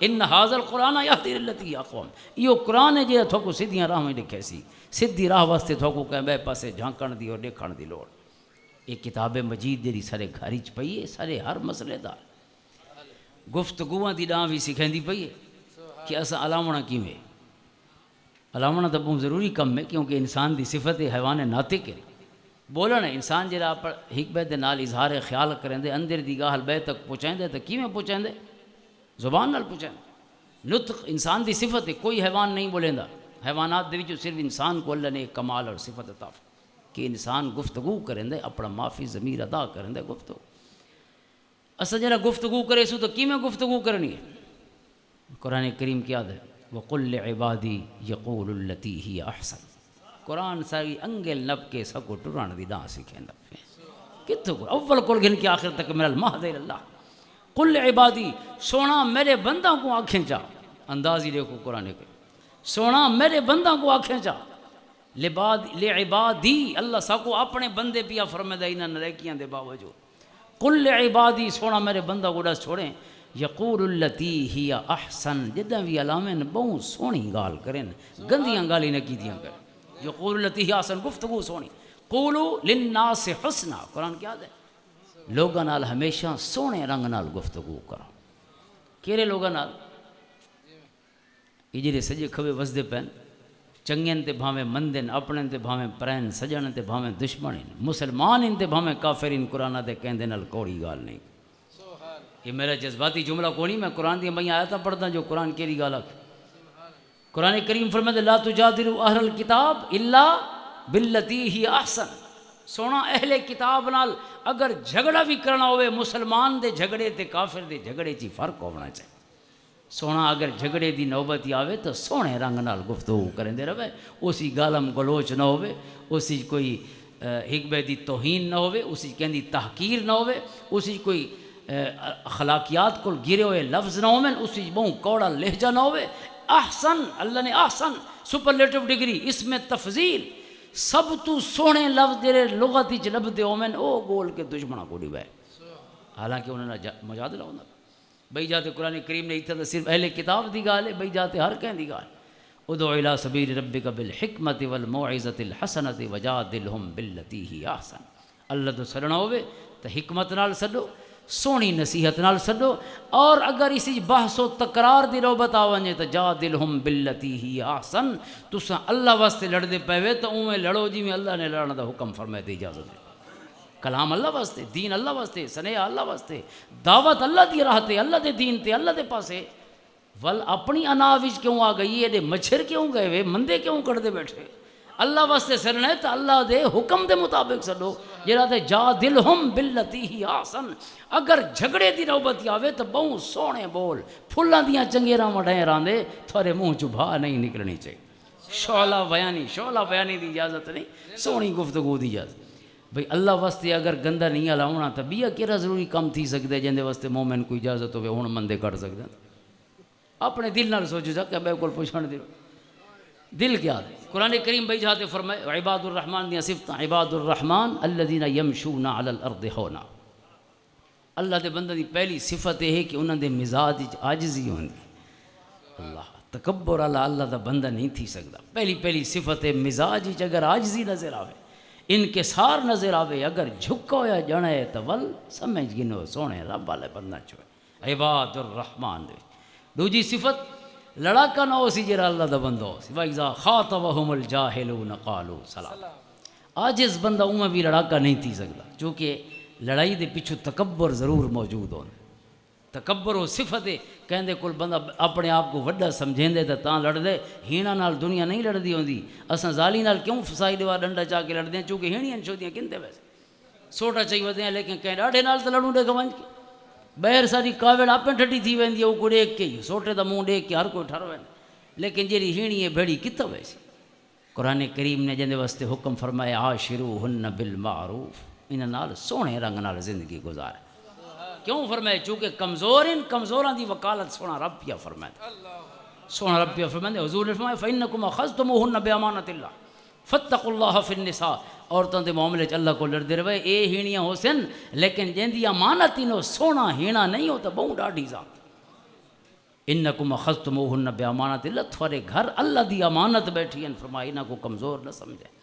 ان ھذا القرآن یہدی للتی اقوم. یہ قرآن ہے جے تو کو سیدھیاں راہ میں لکھے سی, سیدھی راہ واسطے تو کو کہ بے پاسے جھانکن دی اور دیکھن دی لوڑ. یہ کتاب مجید جڑی سارے گھر وچ پئی ہے, سارے ہر مسئلے دا گفتگوਆਂ دی ڈاں بھی سکھیندی پئی ہے کہ اساں علامنا کیویں. علامنا تو بہت ضروری کم ہے کیونکہ انسان دی صفت حیوان ناطق ہے. بولن انسان جڑا حکمے دے نال اظہار خیال کرندے اندر دی گال بے تک پہنچائندے تو کیویں پہنچائندے؟ زبان نال پہنچائندے. نطق انسان دی صفت ہے, کوئی حیوان نہیں بولیندا. حیوانات دے وچ صرف انسان کو اللہ نے ایک کمال اور صفت عطا کہ انسان گفتگو کرندے, اپنا معافی ضمیر ادا کرندے گفتگو. اسا جڑا گفتگو کرے سو تو کیویں گفتگو کرنی ہے؟ قرآن کریم کی یاد ہے وَقُلْ لِعِبَادِي يَقُولُ الَّتِي هِيَ أَحْسَنُ. قرآن ساری انگل نب کے سکو ٹران دی ڈاں سکھیندا کتھوں اول کول گن کے آخر تک میرا المہد اللہ. قُلْ لِعِبَادِي سونا میرے بندوں کو آنکھیں چا. انداز ہی دیکھو قرآن کے, سونا میرے بندوں کو آنکھیں چا. لِعِبَادِي اللہ سکو اپنے بندے پیا فرمائے دا انہاں نیکیاں دے باوجود. قُلْ لِعِبَادِي سونا میرے بندہ کو ڈس چھوڑیں یقول التی ہی احسن. جداں بھی علامیں بہت سونی گال کریں, گندیاں گالی نہ کیتیاں کریں. یقول التی ہی احسن گفتگو سونی. قولوا للناس حسنا. قرآن کیا ہے لوگاں نال ہمیشہ سونے رنگ نال گفتگو کرو. کیڑے لوگاں نال؟ یہ جڑے سجے کھوے وسدے پین, چنگین تے بھاویں مندن, اپنے تے بھاویں پرین, سجن تے بھاویں دشمن, مسلمان ان تے بھاویں کافرین. قرآن دے کہندے نال کوڑی گال نہیں. یہ میرا جذباتی جملہ کو نہیں, میں قرآن دی میں آیتاں پڑھتا جو قرآن کیڑی گال آکھے. قرآن کریم فرماتے لا تجادلوا اہل الکتاب الا باللتی ہی احسن. سونا اہل کتاب نال اگر جھگڑا بھی کرنا ہوئے مسلمان دے جھگڑے تے کافر دے جھگڑے چی فرق ہونا چاہیے. سونا اگر جھگڑے دی نوبت آوے تو سونے رنگ نال گفتگو کریں دے رہے, اسی گالم گلوچ نہ ہوئے, اسی کوئی حکمے دی توہین نہ ہوئے, اسی کہندی تحقیر نہ ہوئے, اسی کوئی اخلاقیات کو گرے ہوئے لفظ نہ ہوئے, اسی بہت کوڑا لہجہ نہ ہوئے. احسن اللہ نے احسن سپرلیٹو ڈگری اس میں تفضیل سب تو سونے لفظ جڑے لغت وچ لبدے ہوئے او گول کے دشمناں کو ڈبے, حالانکہ انہوں نے مجادلہ ہوندا. بھئی جاتے قرآن کریم نے اتنا صرف اہل کتاب دی گال ہے, بھئی جاتے ہر کہیں دی گال. ادعو الی سبیل ربک بالحکمت والموعظۃ الحسنۃ وجادلہم باللتی ہی احسن. اللہ تو سڑنا ہوئے تو حکمت نال سڈو, سونی نصیحت نال سڈو, اور اگر اسی بحث و تکرار دی نوبت آونے تو جادلہم باللتی ہی احسن. تساں اللہ واسطے لڑدے پے تو اویں لڑو جی میں اللہ نے لڑن دا حکم فرمائے دی اجازت ہے. کلام اللہ واسطے, دین اللہ واسطے, سنیا اللہ واسطے, دعوت اللہ دی راہ تے, اللہ دے دین تے, اللہ دے پاسے. ول اپنی انا وچ کیوں آ گئی ہے, مچھر کیوں گئے وے, مندے کیوں کڑدے بیٹھے. اللہ واسطے سرنا ہے تو اللہ دے حکم دے مطابق سڈو جڑا تے جادلہم باللتی ہی احسن. اگر جھگڑے دی نوبت آوے تو بہت سونے بول, پھلاں دیاں چنگیراں وڈائیں راندے, تھوڑے منہ چبھا نہیں نکلنی چاہیے. شعلہ بیانی دی اجازت نہیں, سونی گفتگو دی اجازت. بھئی اللہ واسطے اگر گندہ نہیں ہلاونا تو بیا کیڑا ضروری کم تھی سکتے جن دے واسطے مومن کوئی اجازت ہوئے ہن مندے کٹ سکتے. اپنے دل نال سوچو جا کہ میں کول پوچھن دے دل کیا ہے. قرآن کریم بھئی جاتے فرمائے عباد الرحمن دیاں صفتاں, عباد الرحمن الذین یمشون علی الارض ہونا. اللہ دے بندہ دی پہلی صفت یہ ہے کہ انہاں دے مزاج عاجزی ہوندی. اللہ تکبر اللہ دا بندہ نہیں تھی سکتا. پہلی صفت مزاج اگر عاجزی نظر آوے, انکسار نظر آوے اگر جھکا ہویا جنے تو ول سمجھ گنو سونے رب والے بندہ چوئے عباد الرحمن دے دوجی صفت لڑاکا نہ ہو سی جرا اللہ دا بندہ ہو سی وَإِذَا خَاطَبَهُمُ الْجَاهِلُونَ قَالُوا سَلَامًا آجز بندہ میں بھی لڑاکا نہیں تھی سکتا چونکہ لڑائی دے پیچھو تکبر ضرور موجود ہوں تکبر و صفت ہے کہندے کل بندہ اپنے آپ کو وڈا سمجھیں دے تاں لڑ دے ہینا نال دنیا نہیں لڑ دی ہوندی اساں ذالی نال کیوں فسائی دیوا ڈنڈا چاہ کے لڑ دیں چونکہ ہینیاں چھودیاں کندے ویسے سوٹا چاہیے ودے ہیں لیکن کہیں ڈاڑھے نال تو لڑوں دے گونج کے بہر ساری کاوڑ آپ ٹھٹی تھی ویندی ہے وہ کو ڈیک کے سوٹے دا منہ ڈیک کے ہر کوئی ٹھر ویندے لیکن جیری ہینی ہے بھیڑی کتا ویسی قرآن کریم نے جندے واسطے حکم فرمایا عاشروہن بالمعروف انہاں نال سونے رنگ نال زندگی گزارے کیوں فرمائے چونکہ کمزوراں دی وکالت سونا رب پیا فرمائے سونا رب پیا فرمائے حضور نے فرمایا فَإِنَّكُمْ أَخَذْتُمُوهُنَّ بِأَمَانَةِ اللَّهِ فَاتَّقُوا اللَّهَ فِي النِّسَاءِ عورتوں دے معاملے چ اللہ کو لڑدے رہے اے ہینیاں ہو سن لیکن جندی امانت انہوں سونا ہینا نہیں ہوتا بہوں ڈاڑھی ذات انکم اخذتموہن بامانت اللہ تھوڑے گھر اللہ دی امانت بیٹھی ہیں فرمایا انہاں کو کمزور نہ سمجھے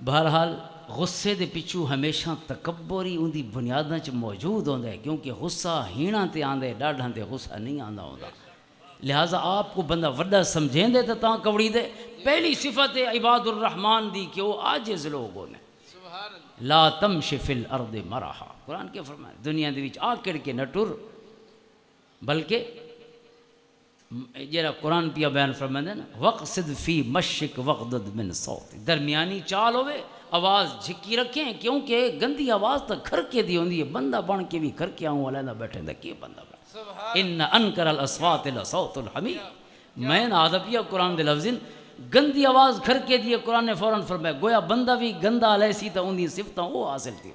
بہرحال غصے دے پچھو ہمیشہ تکبری ان دی بنیاداں چ موجود ہوندا ہے کیونکہ غصہ ہینا تے آندے ڈاڑھاں تے غصہ نہیں آندا ہوندا لہٰذا آپ کو بندہ وڈا سمجھیں دے تو تاں کوڑی دے پہلی صفت ہے عباد الرحمن دی کہ وہ عاجز لوگوں نے لا تمش فی الارض مرحا قرآن کیا فرمایا دنیا دے وچ آکڑ کے نہ ٹر بلکہ جرا قرآن پیا بیان فرمائے نا وقصد فی مشک وغضض من صوت درمیانی چال ہوئے آواز جھکی رکھیں کیونکہ گندی آواز تو کھرکے دی ہوندی ہے بندہ بن کے بھی کھرکے آؤں علیحدہ بیٹھے دا کی بندہ بن ان انکر الاصوات لصوت الحمیر میں نہ آدھپیا قرآن دے لفظین گندی آواز کھرکے دی قرآن نے فوراً فرمایا گویا بندہ بھی گندہ علیہ سی تا اندی صفتاں وہ حاصل تھی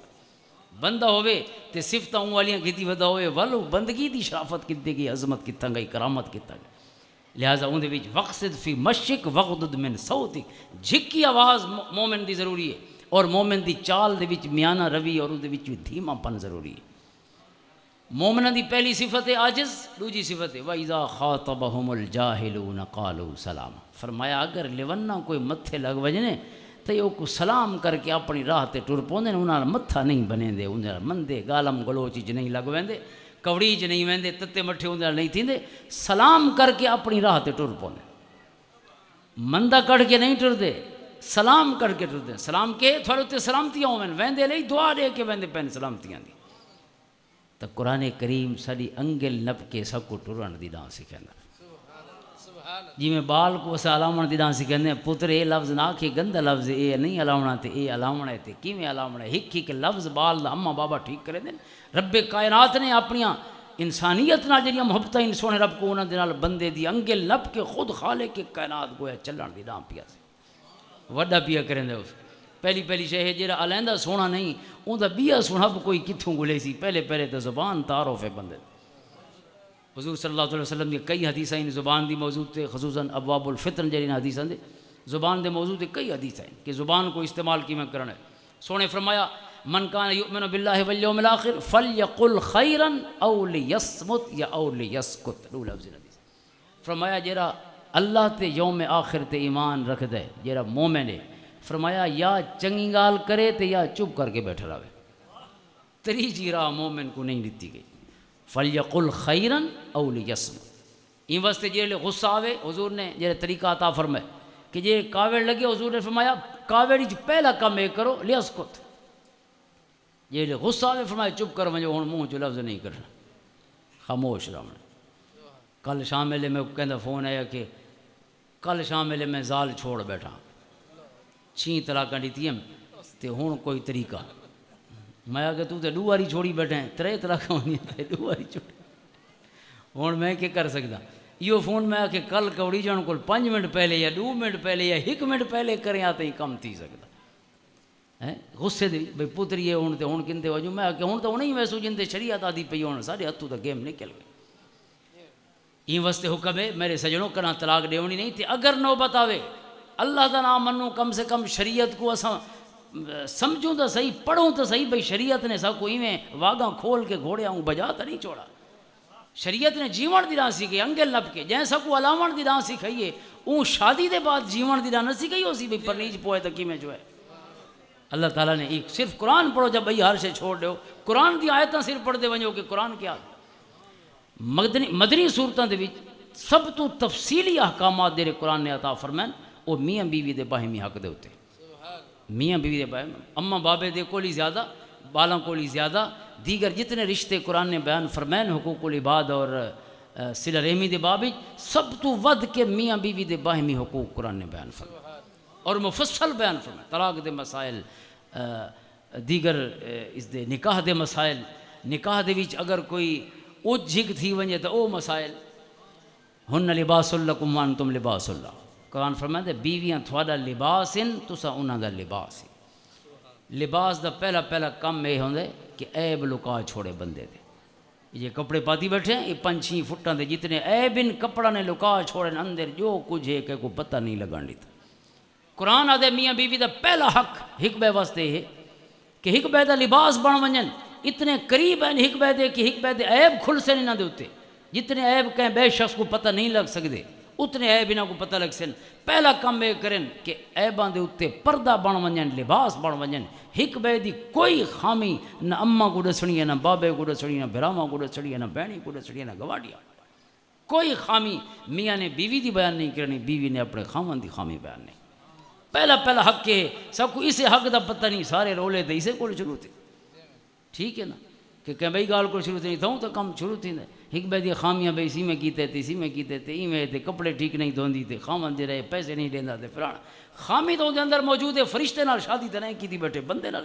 بندہ ہوئے تے صفتاں ان والیاں کیتی ودا ہوئے ولو بندگی دی شرافت کتے گئی عظمت کتا گئی کرامت کتا گئی لہٰذا اندھے وچ وقصد فی مشک وغضض من صوتک جھکی آواز مومن دی ضروری ہے اور مومن دی چال دے وچ میانہ روی اور اندھے وچ دھیما پن ضروری ہے مومنہ دی پہلی صفت ہے عاجز دوجی صفت ہے وَإِذَا خَاطَبَهُمُ الْجَاهِلُونَ قَالُوا سَلَامًا فرمایا اگر لیونہ کوئی متھے لگ وجنے تو یہ کو سلام کر کے اپنی راہ تے ٹر پوندے انہاں متھا نہیں بنے دے انہاں مندے گالم گلوچ چ نہیں لگ ویندے کوڑی چ نہیں ویندے تتے مٹھے انہاں نہیں تھیندے سلام کر کے اپنی راہ تے ٹر پوندے مندہ کڑ کے نہیں ٹر دے سلام کر کے ٹر دے سلام کے تھوڑے تے سلامتیاں ہوویں ویندے نہیں دعا دے کے ویندے پین سلامتیاں دی تو قرآن کریم ساری انگل نپ کے سب کو ٹرن دی ڈان سکھیندا جی میں بال کو اسے علامن دی ڈان سکھیندے پتر اے لفظ نہ کہ گندا لفظ اے نہیں علامنا تے اے علامنا تے کیویں علامنا ہک ہک لفظ بال دا اما بابا ٹھیک کرے دین رب کائنات نے اپنیاں انسانیت نال جڑیاں محبتاں ان سونے رب کو انہاں دے نال بندے دی انگل نپ کے خود خالق کے کائنات گویا چلن دی ڈان پیا وڈا پیا کریندے اس پہلی شے ہے جڑا علیحدہ سونا نہیں اون دا بیا سونا کوئی کتھوں گلے سی پہلے تو زبان تعارف ہے بندے حضور صلی اللہ علیہ وسلم کی کئی حدیثیں زبان دی موجود تھے خصوصاً ابواب الفطن جڑی حدیثاں دے زبان دے موجود تھے کئی حدیثیں کہ زبان کو استعمال کی میں کرنا ہے سونے فرمایا من کان یؤمن باللہ والیوم الاخر فلیقل خیرا او لیصمت یا او لیسکت دو لفظ حدیث فرمایا جڑا اللہ تے یوم آخر تے ایمان رکھ دے جڑا مومن ہے فرمایا یا چنگی گال کرے تے یا چپ کر کے بیٹھا رہے تریجی راہ مومن کو نہیں دیتی گئی فلیقل خیرا او لیصمت این واسطے جڑے غصہ آوے حضور نے جڑے طریقہ عطا فرمائے کہ جے کاوڑ لگے حضور نے فرمایا کاوڑ وچ پہلا کم اے کرو لیسکت جے غصہ آوے فرمایا چپ کر ونجو ہن منہ چ لفظ نہیں کرنا خاموش رہنا کل شام ویلے میں کہندا فون آیا کہ کل شام ویلے میں زال چھوڑ بیٹھا 6 طلاقاں ڈیتیاں تے ہن کوئی طریقہ میں کہ تو تے 2 واری چھوڑی بیٹھے 3 طلاقاں ہونیاں تے 2 واری چھوڑی ہن میں کیا کر سکدا یہ فون میں کہ کل کوڑی جان کول 5 منٹ پہلے یا 2 منٹ پہلے یا 1 منٹ پہلے کریں آتے ہی کم تھی سکدا ہے غصے دی بھئی پتری ہے ہن تے ہن کندے وجو میں کہ ہن تو انہی ویسو جندے شریعت آدی پئی ہن سارے ہتھوں دا گیم نکل گئے این واسطے حکم ہے میرے سجنوں کنا طلاق دیونی نہیں تے اگر نوبت آوے اللہ دا نام منو کم سے کم شریعت کو اساں سمجھوں تو صحیح پڑھوں تو صحیح بھئی شریعت نے سا کوئی میں واگاں کھول کے گھوڑے آؤں بجا تو نہیں چھوڑا شریعت نے جیون دی راہ سیکھے انگل نپ کے جیسا کو علامن دی راہ سکھائیے اون شادی دے بعد جیون دی راہ نہ سکھائی ہو سی بھئی پرنیج پوئے تو کی میں جو ہے اللہ تعالیٰ نے ایک صرف قرآن پڑھو جب بھئی ہر شے چھوڑ دو قرآن دی آیتاں صرف پڑھ دے ونجو کہ قرآن کیا مدنی صورتاں دے وچ سب تو تفصیلی احکامات دے قرآن نے عطا فرمائن وہ میاں بیوی دے باہمی حق دے ہوتے میاں بیوی دے باہمی اماں بابے دے کولی زیادہ بالاں کولی زیادہ دیگر جتنے رشتے قرآن نے بیان فرمائن حقوق العباد اور صلہ رحمی دے باب سب تو ود کے میاں بیوی دے باہمی حقوق قرآن نے بیان فرمائے اور مفصل بیان فرمائے طلاق دے مسائل دیگر اس دے نکاح دے مسائل نکاح دے وچ اگر کوئی اوج جھگ تھی ونجے تو او مسائل ہن لباس لکم وانتم لباس اللہ قرآن فرمائے بیویاں تھوڑا لباس ہیں تسا انہاں دا لباس ہے لباس دا پہلا کام یہ ہوندے کہ عیب لکا چھوڑے بندے دے یہ کپڑے پاتی بیٹھے ہیں یہ 5-6 فٹاں دے جتنے عیب ان کپڑا نے لکا چھوڑے اندر جو کچھ ہے کہ کوئی پتہ نہیں لگان لیتا قرآن آدھے میاں بیوی دا پہلا حق ہک بے واسطے ہے کہ ہک بے دا لباس بن ونجن اتنے قریب ہیں ہک بے دے کہ ہک بے دے عیب کھل سے نہیں نہ دے ہوتے جتنے عیب کہیں بے شخص کو پتہ نہیں لگ سکتے اتنے عیب انہاں کو پتہ لگ سن پہلا کام یہ کریں کہ عیباں دے اتے پردہ بن ونجن لباس بن ونجن ہک بے دی کوئی خامی نہ اماں کو دسنی ہے نہ بابے کو دسنی ہے نہ بھراواں کو دسنی ہے نہ بہنی کو دسنی ہے نہ گواڈیا کوئی خامی میاں نے بیوی دی بیان نہیں کرنی بیوی نے اپنے خاوند دی خامی بیان نہیں پہلا حق ہے سب کو اسے حق دا پتہ نہیں سارے رولے دے اسے کو شروع تھے ٹھیک ہے نا کہ بھئی گال کو شروع نہیں تھا تو کم شروع تھی ہک بے دی خامیاں بھئی اسی میں کیتے تھے اسی میں کیتے تھے ای میں تھے کپڑے ٹھیک نہیں دھوندی تھے خاوند دے رہے پیسے نہیں دیندا تھے فلانا خامی تو دے اندر موجود ہے فرشتے نال شادی تے نہیں کیتی بیٹھے بندے نال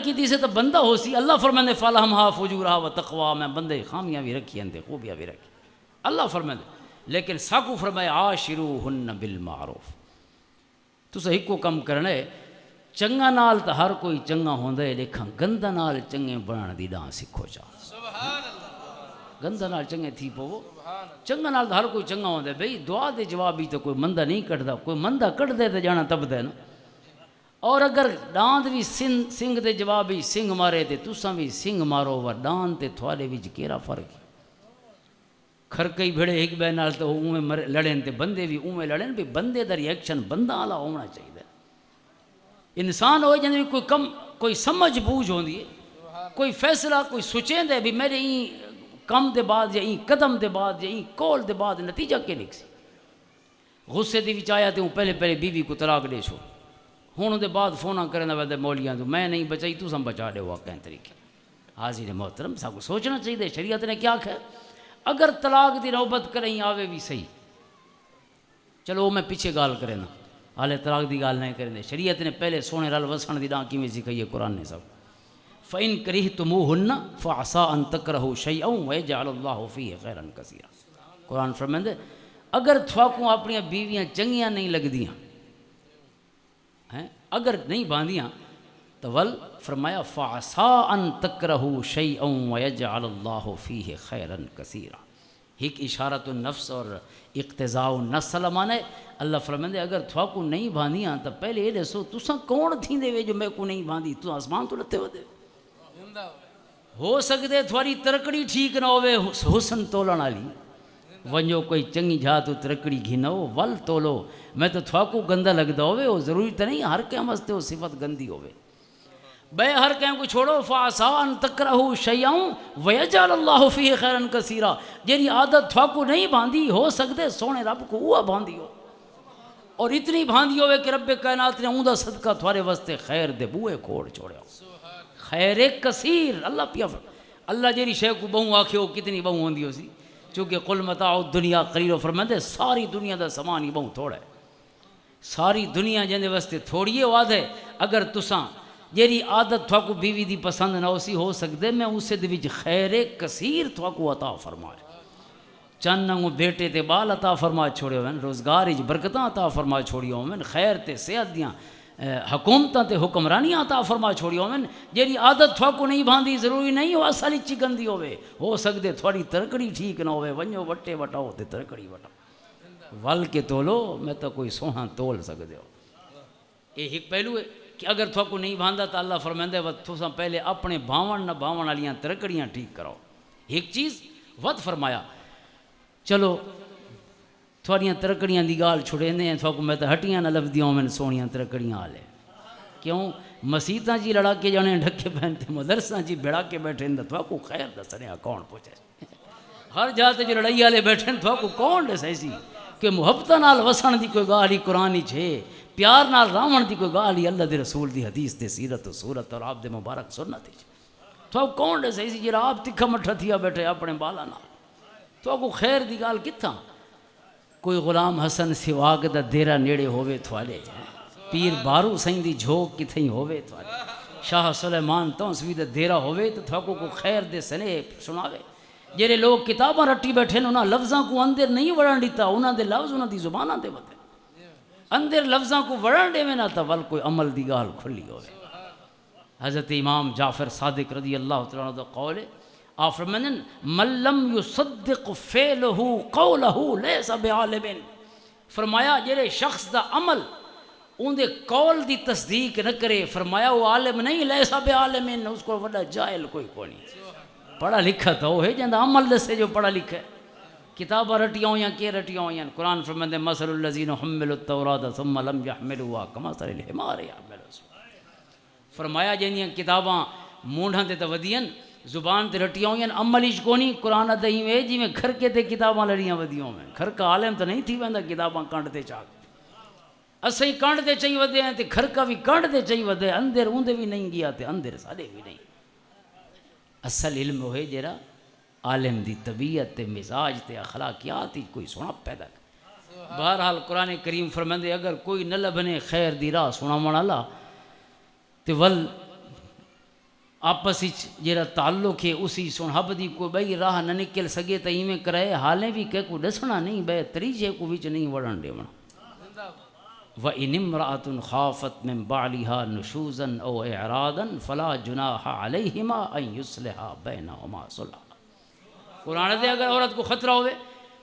کیتی سے تو بندہ ہو سی اللہ فرمائے فالہمھا فجورھا وتقوا میں بندے خامیاں بھی رکھی ہیں خوبیاں بھی رکھی اللہ فرمائے لیکن ساکو فرمائے عاشروہن بالمعروف تسا ہکو کم کرنا ہے چنگا نال تو ہر کوئی چنگا ہوندا ہے لیکن گندا نال چنگے بنان دی ڈاں سکھو چا گندا نال چنگے تھی پو چنگا نال تو ہر کوئی چنگا ہوندا ہے بھئی دعا دے جواب بھی تو کوئی مندہ نہیں کٹدا کوئی مندہ کٹ دے تو جانا تب دے نا اور اگر ڈاند بھی سنگ دے جواب بھی سنگ مارے تے تساں بھی سنگ مارو ور ڈاند تے تھوڑے وچ کیڑا فرق ہے کھرکئی بھڑے ایک بے نال تو اوویں لڑن تے بندے بھی اوویں لڑن بھی بندے دا ریئیکشن بندہ والا ہونا چاہیے انسان ہوئے جن کوئی کم کوئی سمجھ بوجھ ہوندی ہے کوئی فیصلہ کوئی سوچیں دے بھی میرے این کم دے بعد یا این قدم دے بعد یا این کول دے بعد نتیجہ کے لکھ سی غصے دی وچ آیا تے پہلے بیوی کو طلاق دے چھو ہون دے بعد فوناں کرنا ویدے مولیاں تو میں نہیں بچائی تو سم بچا دے واقعی طریقے حاضر محترم سب کو سوچنا چاہیے شریعت نے کیا کہا اگر طلاق دی نوبت کریں آوے بھی صحیح چلو میں پیچھے گال کرے نا حالے طلاق دی گال نہیں کریں شریعت نے پہلے سونے رل وسن دی ڈاں کیویں سکھائی ہے قرآن نے سب فَإِن كَرِهْتُمُوهُنَّ فَعَسَىٰ أَن تَكْرَهُوا شَيْئًا وَيَجْعَلَ اللَّهُ فِيهِ خَيْرًا كَثِيرًا قرآن فرمائے اگر تھواکوں اپنی بیویاں چنگیاں نہیں لگدیاں اگر نہیں باندیاں تو ول فرمایا فَعَسَىٰ أَن تَكْرَهُوا شَيْئًا وَيَجْعَلَ اللَّهُ فِيهِ خَيْرًا كَثِيرًا ایک اشارت النفس اور اقتضاء النسل مانے اللہ فرمائے اگر تھواکو نہیں باندیاں تو پہلے یہ دسو تساں کون تھی دے وے جو میں کو نہیں باندھی تو آسمان تو لتے ودے ہو سکتے تھوڑی ترکڑی ٹھیک نہ ہوئے حسن تولن والی ونجو کوئی چنگی جا تو ترکڑی گھنو ول تولو میں تو تھواکو گندا لگدا ہوئے وہ ضروری تو نہیں ہر کہیں واسطے وہ صفت گندی ہوئے بے ہر کہیں کو چھوڑو فَعَسَىٰ أَن تَكْرَهُوا شَيْئًا وَيَجْعَلَ اللَّهُ فِيهِ خَيْرًا كَثِيرًا جیری عادت تھواکو نہیں باندھی ہو سکتے سونے رب کو ہوا باندھی ہو اور اتنی باندھی ہوئے کہ رب کائنات نے اوندا صدقہ تھوارے واسطے خیر دے بوئے کھوڑ چھوڑے ہو خیر کثیر اللہ پیا اللہ جیری شے کو بہوں آکھے ہو کتنی بہوں ہوندی ہو سی چونکہ قل متاع الدنیا قلیل فرمائے ساری دنیا دا سامان ہی بہوں تھوڑا ہے ساری دنیا جندے واسطے تھوڑی ہے وعد ہے اگر تساں جیری عادت تھواکو بیوی دی پسند نہ اسی ہو سکتے میں اسے دے وچ خیر کثیر تھواکو عطا فرمائے چند بیٹے تے بال عطا فرما چھوڑے ہوئے روزگار وچ برکتاں عطا فرما چھوڑی ہوئے خیر تے صحت دیاں حکومتاں تے حکمرانیاں عطا فرما چھوڑی ہوئے جیری عادت تھواکو نہیں باندھی ضروری نہیں ہو اصل چی گندی ہو سکتے تھوڑی ترکڑی ٹھیک نہ ہوئے ونجو وٹے وٹاؤ تے ترکڑی وٹاؤ ول کے تولو میں تو کوئی سوہاں تول سکتے ہو یہ ایک پہلو ہے کہ اگر تھوکو نہیں باندھا تو اللہ فرمائے تھوساں پہلے اپنے بھاون نہ بھاون والیاں ترکڑیاں ٹھیک کرو ایک چیز ود فرمایا چلو تھوڑیاں ترکڑیاں دی گال چھڑے ہیں تھوکو میں تو ہٹیاں نہ لبدیاں میں سونیاں ترکڑیاں آلے کیوں مسیتاں جی لڑا کے جانے ڈھکے پہنتے مدرساں جی بڑا کے بیٹھے تو کو خیر دسنے کون پوچھے ہر جاتے جو لڑائی والے بیٹھے تو کو کون دس ایسی کہ محبت نال وسن دی کوئی گالی قرآن ہی چھے پیار نال راون دی کوئی گالی اللہ دے رسول دی حدیث دے سیرت و صورت اور آپ دے مبارک سنت ہی تو کون دس ایسی جرا آپ تکھا مٹھا تھیا بیٹھے اپنے بالا نال تو کو خیر دی گال کتھاں کوئی غلام حسن سواگ دا دیرہ نیڑے ہووے تھوالے پیر بارو سائیں دی جھوک کتھیں ہووے تھوالے شاہ سلیمان تونسوی دا دیرہ ہووے تو تھوکو کو خیر دے سنے سناوے جیرے لوگ کتاباں رٹی بیٹھے انہاں لفظاں کو اندر نہیں وڑن دیتا انہاں دے لفظ انہاں دی زباناں دے ودے اندر لفظاں کو وڑن دے میں نہ تا ول کوئی عمل دی گال کھلی ہوئے حضرت امام جعفر صادق رضی اللہ تعالیٰ عنہ دا قول ہے آپ فرمائیں من لم یصدق فعلہ قولہ لیس بعالم فرمایا جیرے شخص دا عمل ان دے قول دی تصدیق نہ کرے فرمایا وہ عالم نہیں لیس بعالم اس کو وڈا جاہل کوئی کونی پڑھا لکھا تھا وہ ہے جندہ عمل دسے جو پڑھا لکھا ہے کتابہ رٹیاں ہویاں کہ رٹیاں ہویاں قرآن فرمائیں مثل الذین حملوا التوراۃ ثم لم يحملوها كمثل الحمار يحمل اسفارا فرمایا جنیاں کتاباں مونڈھاں تے ودیاں زبان تے رٹیاں ہویاں عمل ہی کونی قرآن دہی میں جی میں گھر کے تے کتاباں لڑیاں ودیوں میں گھر کا عالم تو نہیں تھی ویندا کتاباں کانڈ تے چاک اسیں کانڈ تے چاہی ودے ہیں تے گھر کا بھی کانڈ تے چاہی ودے اندر اوندے بھی نہیں گیا تے اندر ساڈے بھی نہیں اصل علم ہوئے جرا عالم دی طبیعت تے مزاج تے اخلاقیات ہی کوئی سونا پیدا کر بہرحال قرآن کریم فرمندے اگر کوئی نہ لبنے خیر دی راہ سونا والا تے ول آپس جڑا تعلق ہے اسی سنہب دی کوئی بئی راہ نہ نکل سگے تے ایویں کرے حالیں بھی کہ کو دسنا نہیں بے طریقے کو وچ نہیں وڑن دیونا وَإِنِ امْرَأَةٌ خَافَتْ مِنْ بَعْلِهَا نُشُوزًا أَوْ إِعْرَاضًا فَلَا جُنَاحَ عَلَيْهِمَا أَنْ يُصْلِحَا بَيْنَهُمَا صُلْحًا قرآن دے اگر عورت کو خطرہ ہوئے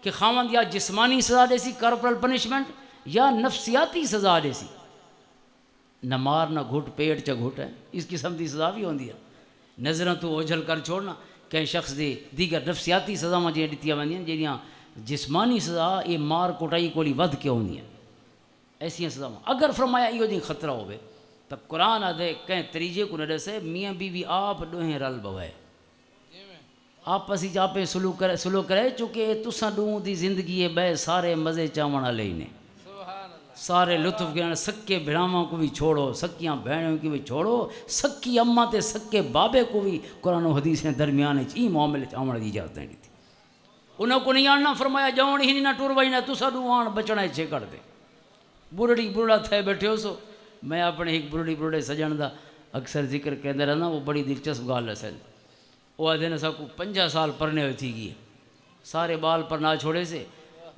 کہ خاوند یا جسمانی سزا دے سی کارپورل پنشمنٹ یا نفسیاتی سزا دے سی نہ مار نہ گھٹ پیٹ چا گھٹ ہے اس قسم دی سزا بھی ہوندی ہے نظروں تو اوجھل کر چھوڑنا کہ شخص دے دیگر نفسیاتی سزا میں جہاں دیتیاں ویندیاں جہاں جسمانی سزا یہ مار کوٹائی کولی ود کے ہوندی ہے ایسی سزا اگر فرمایا یہ جی خطرہ ہوئے تب قرآن آدھے کہیں طریقے کو نہ سے میاں بیوی آپ ڈوہیں رل بوائے آپس ہی چاپے سلو کرے چونکہ تساں ڈوں دی زندگی ہے بے سارے مزے چاونا لے نے سارے لطف گرن سکے بھڑاواں کو بھی چھوڑو سکیاں بہنوں کو بھی چھوڑو سکی اماں تے سکے بابے کو بھی قرآن و حدیث نے درمیان ای معاملے چاونا دی اجازت نہیں تھی انہوں کو نہیں آنا فرمایا جاؤن ہی نہ ٹور وائی نہ تساں ڈوں آن بچنا چھے کر دے برڑی برڑا تھے بیٹھے ہو سو میں اپنے ایک برڑی برڑے سجن دا اکثر ذکر کہندے رہنا وہ بڑی دلچسپ گال ہے وہ آدھے نسا کو 50 سال پرنے ہوئی تھی گئی سارے بال پر نہ چھوڑے سے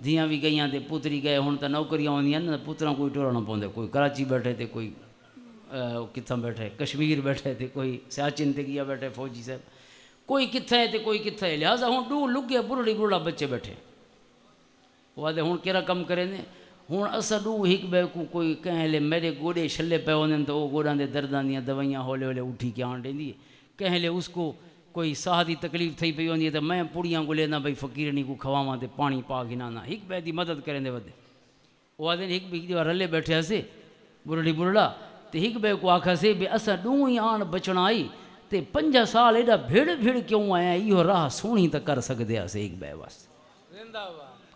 دھیاں بھی گئیاں تے پوتری گئے ہوں تو نوکریاں ہوندیاں نا پوتراں کوئی ٹورا نہ پوندے کوئی کراچی بیٹھے تھے کوئی کتھاں بیٹھے کشمیر بیٹھے تھے کوئی سیاچن تے گیا بیٹھے فوجی صاحب کوئی کتھے تے کوئی کتھے لہٰذا ہوں ڈو لگے برڑی برڑا بچے بیٹھے وہ آدھے ہوں کیرا کم کریں دے ہوں اسا ڈو ہک بے کو کوئی کہیں لے میرے گوڑے شلے پہ ہوندے تو وہ گوڑاں دے درداں دیاں دوائیاں ہولے ہولے اٹھی کے آن دیں کہیں لے اس کو کوئی ساہ دی تکلیف تھی پئی ہوندی ہے تو میں پوڑیاں کو لینا بھئی فقیرنی کو کھواواں تے پانی پا گنانا ہک بے دی مدد کریں دے ودے وہ آدھے ہک بھی رلے بیٹھے ہسے برڑی برڑا تے ہک بے کو آکھا سے بے اسا ڈوں ہی آن بچنا آئی تے 50 سال ایڈا بھیڑ بھیڑ کیوں آیا یہ راہ سونی تک کر سکدے ہسے ہک بے واسطے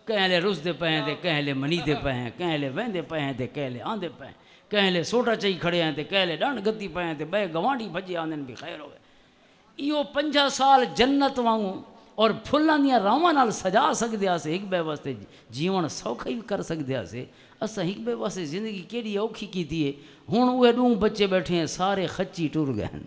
کہیں لے رس دے پہیں تے کہیں لے منی دے پہیں کہیں لے ویندے پہیں تے کہیں لے آندے پہیں کہیں لے سوٹا چاہی کھڑے ہیں تے کہیں لے ڈانڈ گتی پہیں تے بے گوانڈی بھجے آندن بھی خیر ہوئے یہ 50 سال جنت وانگوں اور پھلاں دیاں راواں نال سجا سکدے ہسے ہک بے واسطے جیون سوکھا ہی کر سکدے ہسے اساں ہک بے واسطے زندگی کیڑی اوکھی کیتی ہے ہن اوے ڈوں بچے بیٹھے ہیں سارے خچی ٹر گئے ہیں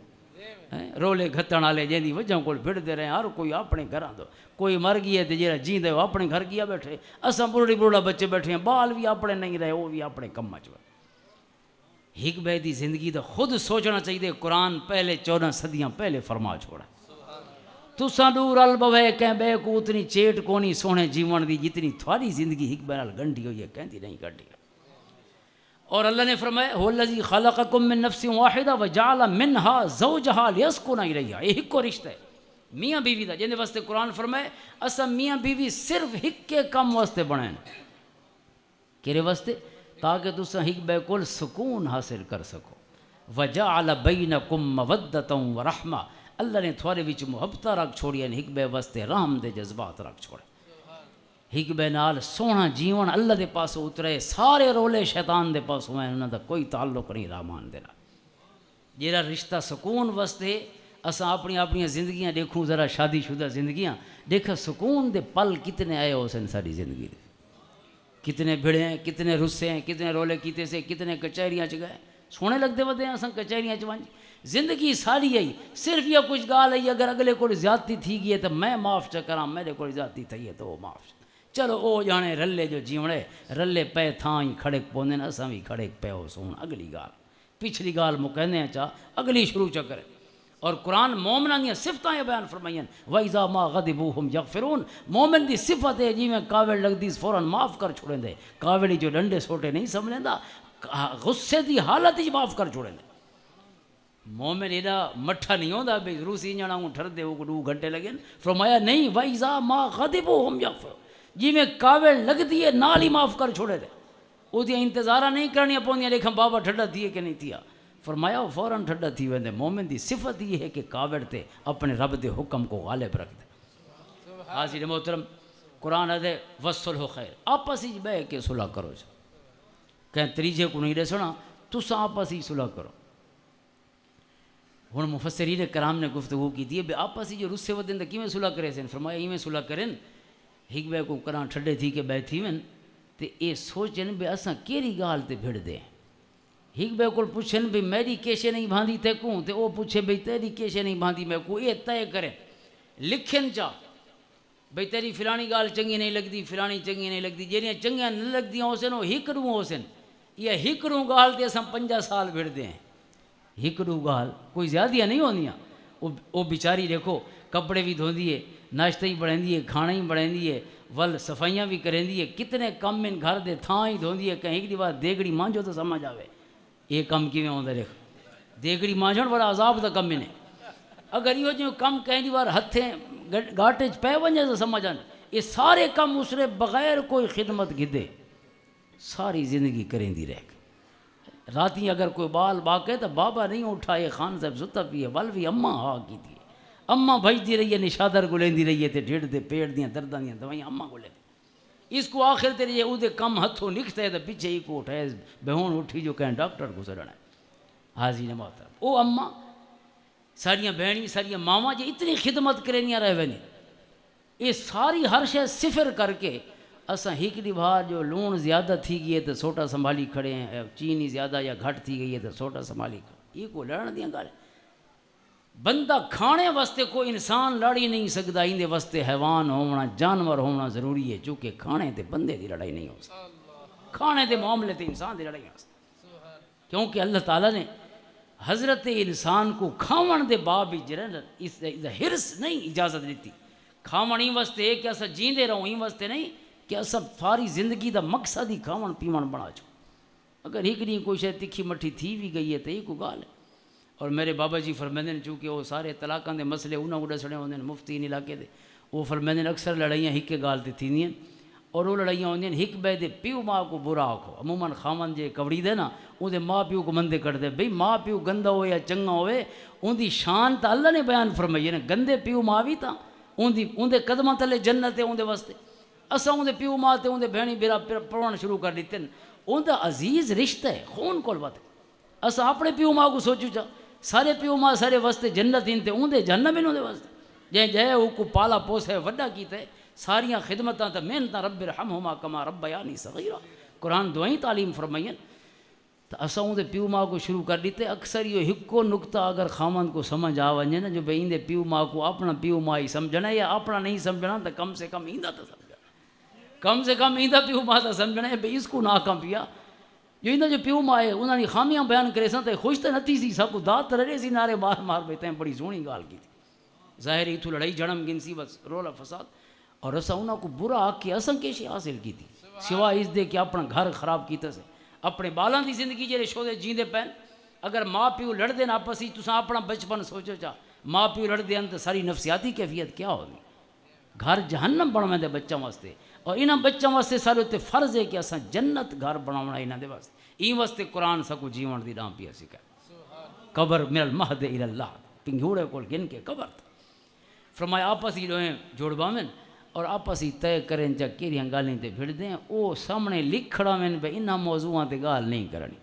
رولے گھتن والے جیندی وجہ کول پھردے رہے ہر کوئی اپنے گھراں دو کوئی مر گیا تے جڑا جیندے وہ اپنے گھر گیا بیٹھے اساں برڑی برڑا بچے بیٹھے ہیں بال بھی اپنے نہیں رہے وہ بھی اپنے کم وچ ہک بے دی زندگی دا خود سوچنا چاہیے قرآن پہلے 14 صدیاں پہلے فرما چھوڑا تساں دور ال بوے کہ بے کو اتنی چیٹ کونی سونے جیون دی جتنی تھوڑی زندگی ہک بے نال گنڈی ہوئی ہے کہندی نہیں گنڈی اور اللہ نے فرمایا هو الذی خلقکم من نفس واحدہ وجعل منها زوجها لیسکن الیہا یہ ہک کو رشتہ ہے میاں بیوی دا جن واسطے قرآن فرمائے اساں میاں بیوی صرف ہک کے کم واسطے بنائیں کیرے واسطے تاکہ تساں ہک بے کول سکون حاصل کر سکو وجعل بینکم مودۃ ورحمہ، اللہ نے تھوڑے وچ محبت رکھ چھوڑی، ہک بے واسطے رحم دے جذبات رکھ چھوڑے، ہک بے نال سونا جیون اللہ دے پاسوں اترے، سارے رولے شیطان دے پاسوں ہیں، انہاں دا کوئی تعلق نہیں رحمان دے نال۔ جیڑا رشتہ سکون واسطے اساں اپنی زندگیاں دیکھوں، ذرا شادی شدہ زندگیاں دیکھا، سکون دے پل کتنے آئے ہو سن ساری زندگی دے، کتنے بھڑے ہیں، کتنے رسے ہیں، کتنے رولے کیتے سے، کتنے کچہریاں چ گئے، سونے لگتے ودے ہیں اساں کچہریاں چ ونج، زندگی ساری آئی، صرف یہ کچھ گال ہے اگر اگلے کو زیادتی تھی گئی ہے تو میں معاف چکراں، میرے کو زیادتی تھی ہے تو وہ معاف، چلو او جانے رلے جو جیونے رلے پے تھاں ہی کھڑک پوندے نا، اساں بھی کھڑک پے ہو سون، اگلی گال پچھلی گال مکہنے چاہ اگلی شروع چکر۔ اور قرآن مومنان دی صفتیں بیان فرمائیں، وَإِذَا مَا غَضِبُوا هُمْ يَغْفِرُونَ، مومن دی صفت ہے جی میں کاوڑ لگ دی فوراً معاف کر چھوڑیں دے، کاوڑی جو ڈنڈے سوٹے نہیں سمجھیں دا، غصے دی حالت ہی معاف کر چھوڑیں دے۔ مومن ایڈا مٹھا نہیں ہوندا بھئی روسی جانا ہوں ٹھر دے وہ 2 گھنٹے لگے، فرمایا نہیں وَإِذَا مَا غَضِبُوا هُمْ يَغْفِرُونَ، جی میں کاوڑ لگ دی ہے نال ہی معاف کر چھوڑے دے، وہ دی انتظارہ نہیں کرنی پوندیاں دیکھیں بابا ٹھڈا تھی کہ نہیں تھیا، فرمایا وہ فوراً ٹھڈا تھی ویندے۔ مومن دی صفت یہ ہے کہ کاوڑ تے اپنے رب دے حکم کو غالب رکھ دے۔ حاضر محترم، قرآن ہے وصلح خیر، آپس ہی بہ کے صلح کرو جا، کہیں تریجے کو نہیں رسنا، تساں آپس ہی صلح کرو۔ ہن مفسرین کرام نے گفتگو کی دی بے آپس ہی جو رسے ودن تے کیویں صلح کرے سن، فرمایا ایویں صلح کرن ہک بے کو کراں ٹھڈے تھی کے بہ تھی ون تے اے سوچن بے اساں کیڑی گال تے بھڑ دے، ہک بے کول پوچھن بھی میری کیشے نہیں باندھی تے کو، تے او پوچھے بھئی تیری کیشے نہیں باندھی میں کو، اے طے کرے لکھن چا بھئی تیری فلانی گال چنگی نہیں لگدی، فلانی چنگی نہیں لگدی، جیڑیاں چنگیاں نہ لگدیاں ہوسن او ہکڑوں ہوسن، یہ ہکڑوں گال تے اساں 50 سال بھڑ دے ہیں، ہکڑوں گال کوئی زیادیاں نہیں ہوندیاں، او بیچاری دیکھو کپڑے بھی دھوندی ہے، ناشتہ ہی بڑھیندی ہے، کھانا ہی بڑھیندی ہے، ول صفائیاں بھی کریندی ہے، کتنے کم ان گھر دے تھاں ہی دھوندی ہے، کہیں ایک دی بار دیگڑی مانجو تو سمجھ آوے یہ کم کیویں ہوندا دیکھ، دیگڑی مانجھن بڑا عذاب دا کم نے، اگر یہ جو کم کہیں دی بار ہتھیں گاٹے پے ونجے تو سمجھ آن، یہ سارے کم اس نے بغیر کوئی خدمت گھدے ساری زندگی کریندی رہ گئی۔ راتی اگر کوئی بال باقے تو بابا نہیں اٹھائے، خان صاحب ستا پیے، ول بھی اماں ہا کی تھی، اماں بھجدی رہی ہے، نشادر کو لیندی رہی ہے، تے ڈھڑ دے پیڑ دیاں درداں دیاں دوائیاں اماں کو لیندی، اس کو آخر تے یہ اودے کم ہتھوں لکھتے ہیں تو پیچھے ہی کو اٹھائے بہون اٹھی جو کہیں ڈاکٹر کو سڑنا ہے۔ حاضرین محترم، او اماں ساریاں بہنی ساریاں ماما جی اتنی خدمت کرینیاں رہ وینی، یہ ساری ہر شے صفر کر کے اساں ہک دی بار جو لون زیادہ تھی گئی ہے تو سوٹا سنبھالی کھڑے ہیں، چینی زیادہ یا گھٹ تھی گئی ہے تو سوٹا سنبھالی کھڑے، یہ کو لڑن دیاں گال، بندہ کھانے واسطے کوئی انسان لڑ ہی نہیں سکتا، اندے واسطے حیوان ہونا جانور ہونا ضروری ہے، چونکہ کھانے تے بندے دی لڑائی نہیں ہو سکتی، کھانے دے معاملے تے انسان دی لڑائی ہو سکتی، کیونکہ اللہ تعالیٰ نے حضرت انسان کو کھاون دے باب اس ہرس نہیں اجازت دیتی، کھاون ہی واسطے کہ اسا جیندے رہوں، ہی واسطے نہیں کہ اسا ساری زندگی دا مقصد ہی کھاون پیون بنا چھو، اگر ایک نہیں کوئی شے تکھی مٹھی تھی بھی گئی ہے تو یہ کوئی گال ہے۔ اور میرے بابا جی فرمیندے ہیں چونکہ وہ سارے طلاقاں دے مسئلے انہاں کو ڈسڑے ہوندے ہیں مفتی ان علاقے دے، وہ فرمیندے ہیں اکثر لڑائیاں ہک گال تے تھیندیاں، اور وہ لڑائیاں ہوندیاں ہک بے دے پیو ماں کو برا آکھو، عموماً خاوند جے کوڑی دے نا اون دے ماں پیو کو مندے کر دے، بھئی ماں پیو گندا ہوئے یا چنگا ہوئے اون دی شان تا اللہ نے بیان فرمائی ہے نا، گندے پیو ماں بھی تا اون دے قدماں تلے جنت ہے اون دے واسطے، اساں اون دے پیو ماں تے اون دے بہنی بیرا پڑھن شروع کر دیتے ہیں، اون دا عزیز رشتہ ہے خون کول وات، اساں اپنے پیو ماں کو سوچو چا سارے پیو ماں سارے واسطے جنت ان تے اون دے جہنم ان دے واسطے، جے او کو پالا پوسے وڈا کیتے ساریاں خدمتاں تے محنتاں رب ارحمہما کما ربیانی صغیرا، قرآن دعائیں تعلیم فرمائیں، تو اساں اون دے پیو ماں کو شروع کر دیتے، اکثر یہ ہکو نقطہ اگر خاوند کو سمجھ آ ونجے نا جو بھئی ان دے پیو ماں کو اپنا پیو ماں ہی سمجھنا یا اپنا نہیں سمجھنا تو کم سے کم ایندا تو سمجھنا، کم سے کم ایندا پیو ماں تو سمجھنا ہے بھئی اس کو نہ کم پیا، جو ایندا جو پیو ماں ہے انہاں دی خامیاں بیان کرے سن تے خوش تے نتی سی، سب کو دات رڑے سی نعرے مار مار بے تے بڑی سونی گال کی تھی، ظاہر ایتھوں لڑائی جڑم گنسی بس رولا فساد، اور اساں انہاں کو برا آکھ کے اساں کیشے حاصل کی تھی سوائے اس دے کہ اپنا گھر خراب کیتا سے، اپنے بالاں دی زندگی جڑے شودے جیندے پین، اگر ماں پیو لڑ دے آپس ہی تساں اپنا بچپن سوچو چا، ماں پیو لڑ دے تے ساری نفسیاتی کیفیت کیا ہوگی، گھر جہنم بنویں دے بچوں واسطے، اور انہاں بچوں واسطے سارے تے فرض ہے کہ اساں جنت گھر بناونا انہاں دے واسطے، این واسطے قرآن سکو جیون دی راہ پیا سکھائے۔ قبر من المہد الی اللہ، پنگھوڑے کو گن کے قبر تھا۔ فرمایا آپس ہی ڈوہیں جوڑباویں اور آپس ہی طے کریں جا کیڑیاں گالیں تے بھڑ دیں، او سامنے لکھڑا میں بے انہاں موضوعاں تے گال نہیں کرنی۔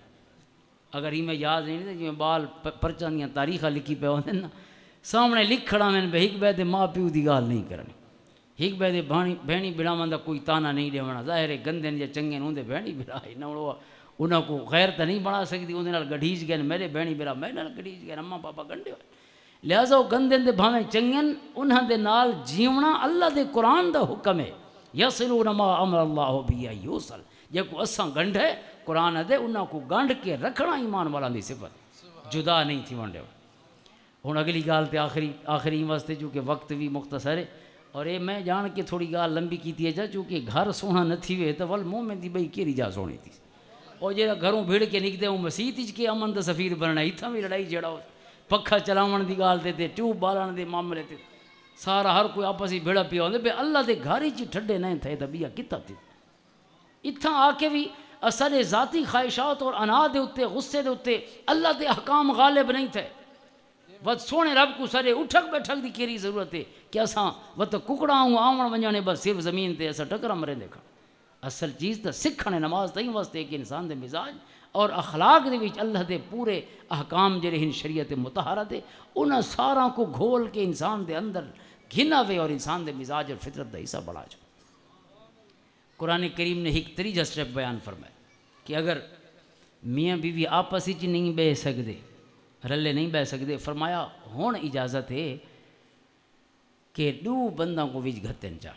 اگر ہی میں یاد نہیں تے جو بال پرچاں دیاں تاریخاں لکھی پہ ہوندے نا، سامنے لکھڑا میں بے ہک بے دے ماں پیو دی گال نہیں کرنی، ہک بے دے بھینی بڑاواں دا کوئی تانا نہیں ڈیونا، ظاہر ہے گندے یا چنگے ہوندے بھینی بڑائی نہ انہاں کو غیر تے نہیں بنا سکدی، اودے نال گڈھیج گئے میرے بھینی بڑا میرے نال گڈھیج گئے، اماں پاپا گنڈے ہوئے، لہٰذا وہ گندے دے بھاویں چنگن انہاں دے نال جیونا اللہ دے قرآن دا حکم ہے، یصلون ما امر اللہ بہ ان یوصل، جے کو اساں گنڈ ہے قرآن دے انہاں کو گنڈ کے رکھنا ایمان والا دی صفت، جدا نہیں تھی ونڈے۔ ہن اگلی گال تے آخری واسطے چونکہ وقت بھی مختصر ہے، اور یہ میں جان کے تھوڑی گال لمبی کیتی ہے جا چونکہ گھر سونا نہ تھی وے تو ول مومن دی بھئی کیڑی جا سونی تھی، اور جڑا گھروں بھیڑ کے نکدے ہوں مسیت وچ کے امن دا سفیر بننا، اتھاں بھی لڑائی جڑا ہو پکھا چلاون دی گال تے ٹیوب بالن دے معاملے تے سارا ہر کوئی آپس ہی بھیڑا پیا ہوندے، بے اللہ دے گھر ہی ٹھڈے نہیں تھے تے بیا کتا تھی، اتھاں آ کے بھی اثر ذاتی خواہشات اور انا دے اتے غصے دے اتے اللہ دے احکام غالب نہیں تھے۔ وقت سونے رب کو سارے اٹھک بیٹھک دی کیری ضرورت ہے کہ اساں وقت ککڑا ہوں آمن ونجانے بس صرف زمین تے ایسا ٹکرا مرے دیکھا، اصل چیز تا سکھنے نماز تائیں واسطے کہ انسان دے مزاج اور اخلاق دے وچ اللہ دے پورے احکام جڑے ہن شریعت مطہرہ دے انہاں سارا کو گھول کے انسان دے اندر گھناوے اور انسان دے مزاج اور فطرت دا حصہ بڑھا جو۔ قرآن کریم نے ایک تریجہ سٹیپ بیان فرمایا کہ اگر میاں بیوی آپس وچ نہیں بہ سکدے، رلے نہیں بہ سکدے، فرمایا ہون اجازت ہے کہ دو بندوں کو وچ گھتن چا،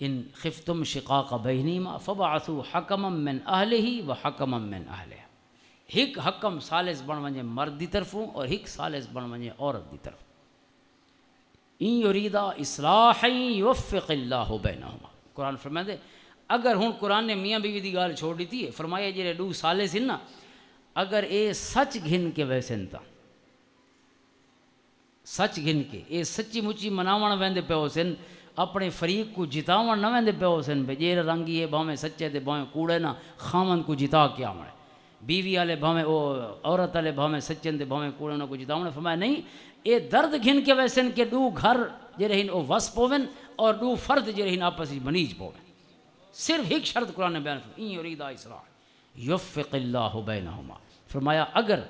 ان خفتم شقاق بینہما فبعثوا حکما من اہلہ و حکما من اہلہا، ایک حکم ثالث بن ونجے مرد دی طرفوں اور ایک ثالث بن ونجے عورت دی طرف، ان یریدا اصلاحا یوفق اللہ بینہما۔ قرآن فرمائے اگر ہن قرآن نے میاں بیوی دی گال چھوڑ دیتی ہے، فرمایا جڑے دو ثالث ہیں نا اگر اے سچ گھن کے ویسن تا، سچ گھن کے اے سچی مچی مناون ویندے پے ہوسن، اپنے فریق کو جتاون نہ ویندے پے ہوسن، بے جیر رنگی ہے بھاویں سچے تے بھاویں کوڑے نا خامن کو جتا کے آونے، بیوی والے بھاویں او عورت والے بھاویں سچے تے بھاویں کوڑے نا کو جتاونے، فرمایا نہیں اے درد گھن کے ویسن کہ دو گھر جڑے ہن او وس پوون اور دو فرد جڑے ہن آپس وچ منیج پوون، صرف ایک شرط قرآن نے بیان فرمائی ان یریدا اصلاح یوفق اللہ بینہما، فرمایا اگر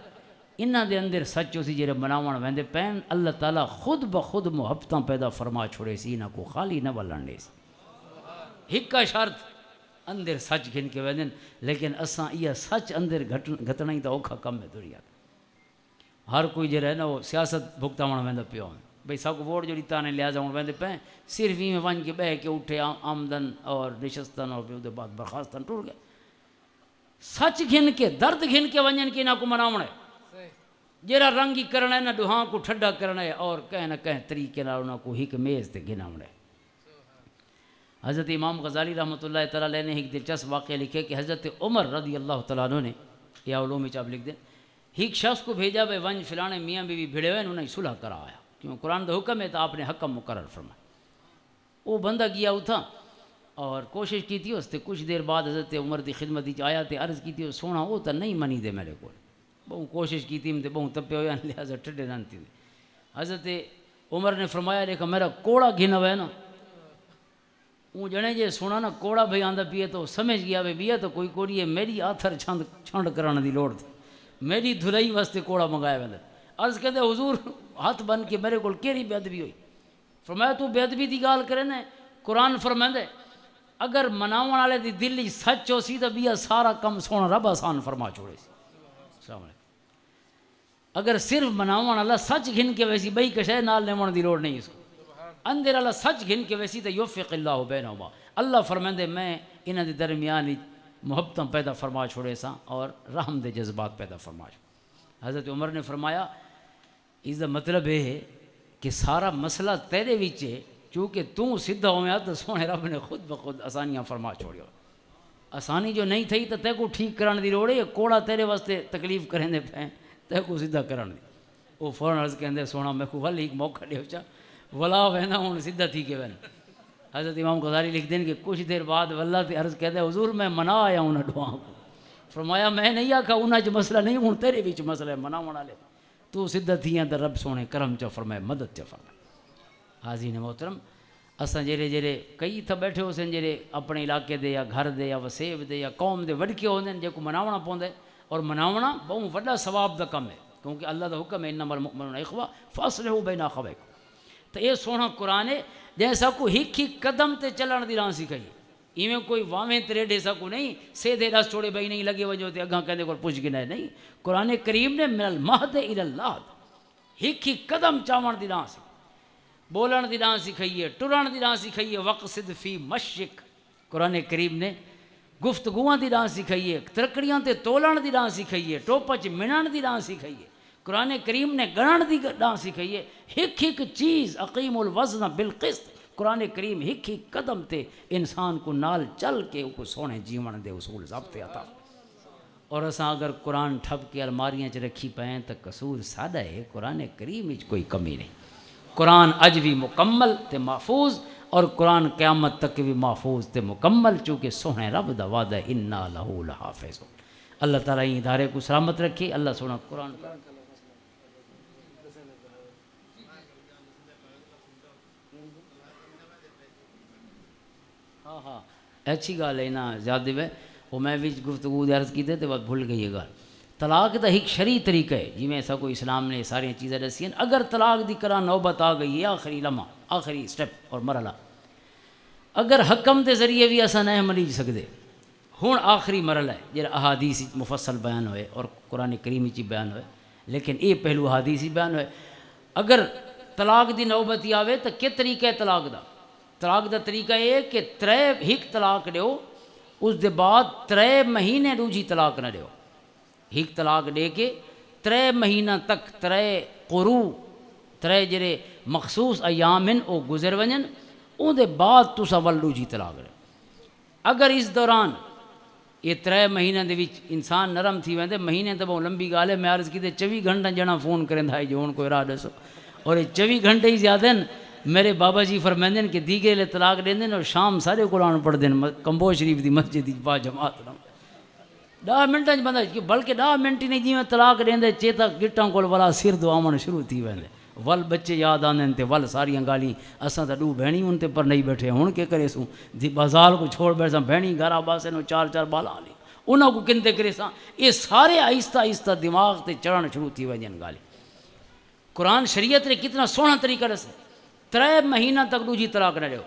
انہاں دے اندر سچ ہو سی جڑے بناون ویندے پین اللہ تعالیٰ خود بخود محبتاں پیدا فرما چھوڑے سی، انہاں کو خالی نہ ولن دے سی، ہکا شرط اندر سچ گھن کے ویندن، لیکن اساں یہ سچ اندر گھتنا ہی تا اوکھا کم ہے دنیا ہر کوئی جڑا ہے نا وہ سیاست بھگتاون ویندا پیا بھئی سب کو ووٹ جو دیتا نے لہٰذا ہوں ویندے پے صرف ہی میں ون کے بہ کے اٹھے آمدن اور نشستن اور پھر بعد برخاستن ٹر گئے، سچ گھن کے درد گھن کے ونجن کے نہ کو مناونا ہے، جیرا رنگی کرنا ہے نہ ڈوہاں کو ٹھڈا کرنا ہے اور کہیں نہ کہیں طریقے نہ انہاں کو ہک میز تے گھناونا ہے۔ حضرت امام غزالی رحمۃ اللہ تعالیٰ علیہ نے ایک دلچسپ واقعہ لکھے کہ حضرت عمر رضی اللہ تعالیٰ عنہ نے یا علوم چاپ لکھ دیں ایک شخص کو بھیجا بھائی ونج فلانے میاں بیوی بھیڑے ہوئے انہیں صلح کرا آیا، کیوں قرآن دا حکم ہے تو آپ نے حکم مقرر فرمایا۔ وہ بندہ گیا اتھا اور کوشش کی تھی اس تے کچھ دیر بعد حضرت عمر دی خدمت آیا تے عرض کی تھی سونا وہ تو نہیں منی دے میرے کو، بہت کوشش کی تھی بہت تپے ہوئے لہٰذا ٹھڈے رہتی تھی۔ حضرت عمر نے فرمایا دیکھا میرا کوڑا گھنا ہوا ہے نا، وہ جنے جے سونا نا کوڑا بھئی آندہ پیے تو سمجھ گیا بھئی بیا تو کوئی کوڑی ہے میری آتھر چھنڈ کرانا دی لوڑ تھی، میری دھلائی واسطے کوڑا منگایا ویندے۔ عرض کہتے حضور ہاتھ بن کے میرے کو کیری بے ادبی ہوئی، فرمایا تو بے ادبی دی گال کرے نا، قرآن فرمائے اگر مناون والے دی دل وچ سچ ہو سی تو بیا سارا کم سونا رب آسان فرما چھوڑے سی۔ السلام علیکم۔ اگر صرف مناون والا سچ گھن کے ویسی بئی کشے نال لیون دی لوڑ نہیں اس کو، اندر اللہ سچ گھن کے ویسی تو یوفق اللہ بینہما، اللہ فرمائے میں انہاں دے درمیان محبتاں پیدا فرما چھوڑے سا اور رحم دے جذبات پیدا فرما چھوڑے۔ حضرت عمر نے فرمایا اس دا مطلب یہ ہے کہ سارا مسئلہ تیرے وچ ہے، چونکہ تو سدھا ہویا تو سونے رب نے خود بخود آسانیاں فرما چھوڑیو، آسانی جو نہیں تھی تو تے کو ٹھیک کرن دی لوڑ ہے، کوڑا تیرے واسطے تکلیف کریں دے پہ تے کو سدھا کرن دی۔ وہ فوراً عرض کہندے سونا میں کو ول ایک موقع دیو چا ولا وینا ہوں سدھا تھی کے وین۔ حضرت امام غزالی لکھ دیں کہ کچھ دیر بعد واللہ تے عرض کہتے حضور میں منا آیا ہوں نہ ڈواں کو، فرمایا میں نہیں آکھا انہاں چ مسئلہ نہیں ہوں تیرے وچ مسئلہ ہے مناون والے، تو سدھا تھیاں تو رب سونے کرم چا فرمائے مدد چا فرمائے. حاضرین محترم اساں جڑے کئی تھا بیٹھے ہو سن جڑے اپنے علاقے دے یا گھر دے یا وسیب دے یا قوم دے وڈکے ہوندے ہیں جے کو مناونا پوندا ہے اور مناونا بہت وڈا ثواب دا کم ہے کیونکہ اللہ دا حکم ہے انما المؤمنون اخوہ فاصلحوا بین اخویکم. تو یہ سونا قرآن ہے جیسا کو ہک قدم تے چلن دی راہ سکھائی ایویں کوئی واویں تریڈے سا کو نہیں سیدھے رس چھوڑے بھائی نہیں لگے وجو تے اگاں کہندے کو پوچھ گنا نہیں. قرآن کریم نے من المہد الی اللحد ہک قدم چاون دی راہ بولن دی راہ سکھائیے ٹرن دی راہ سکھائیے وقصد فی مشک. قرآن کریم نے گفتگواں دی راہ سکھائیے ترکڑیاں تے تولن دی راہ سکھائیے ٹوپچ منن دی راہ سکھائیے. قرآن کریم نے گنن دی راہ سکھائیے ہک چیز اقیم الوزن بالقسط. قرآن کریم ہک قدم تے انسان کو نال چل کے کو سونے جیون دے اصول ضابطے عطا. اور اساں اگر قرآن ٹھپ کے الماریاں چ رکھی پائیں تو قصور سادہ ہے قرآن کریم وچ کوئی کمی نہیں. قرآن اج بھی مکمل تے محفوظ اور قرآن قیامت تک بھی محفوظ تے مکمل چونکہ سونے رب دا وعدہ ہے انا لہو لحافظون. اللہ تعالیٰ ان ادارے کو سلامت رکھے. اللہ سونا قرآن ہاں اچھی گل ہے نا زیادہ ہے وہ میں بھی گفتگو عرض کی تھے تو بات بھول گئی ہے گل. طلاق دا ایک شرعی طریقہ ہے جی میں ایسا کوئی اسلام نے ساری چیزیں دسی ہیں. اگر طلاق دی کرا نوبت آ گئی ہے آخری لمحہ آخری سٹیپ اور مرحلہ اگر حکم دے ذریعے بھی ایسا نہیں ملی سکتے ہوں آخری مرحلہ ہے جڑا احادیث مفصل بیان ہوئے اور قرآن کریم چی بیان ہوئے لیکن یہ پہلو احادیث بیان ہوئے. اگر طلاق دی نوبت ہی آوے تو کیا طریقہ ہے طلاق دا طریقہ یہ کہ ہک طلاق دیو اس دے بعد 3 مہینے دوجی طلاق نہ دیو. ہک طلاق دے کے 3 مہینہ تک 3 قروء 3 جڑے مخصوص ایام ہیں وہ گزر ونجن ان دے بعد تسا ول دوجی طلاق دے. اگر اس دوران یہ 3 مہینے دے وچ انسان نرم تھی ویندے مہینے تو بہت لمبی گال ہے میں عرض کی 24 گھنٹہ جنا فون کرندا ہے جو ہن کوئی راہ دسو اور یہ 24 گھنٹے ہی زیادہ ہیں. میرے بابا جی فرمائندے ہیں کہ دیگے لے طلاق دیندے اور شام سارے قرآن پڑھ دیں کمبو شریف دی مسجد دی با جماعت نہ 10 منٹاں بندہ بلکہ 10 منٹ ہی نہیں جی میں طلاق دیندے چیتا گٹاں کول والا سر دعاون شروع تھی ویندے ول بچے یاد آندے تے ول ساریاں گالیاں اساں تے 2 بہنی ان تے پر نہیں بیٹھے ہن کے کرے سوں دی بازار کو چھوڑ بیٹھا بہنی گھر آباسے نو 4 بالا لی انہاں کو کندے کرے ساں یہ سارے آہستہ آہستہ دماغ تے چڑھن شروع تھی وجن گالی. قرآن شریعت نے کتنا سونا طریقہ دسے 3 مہینہ تک دوجی طلاق نہ دیو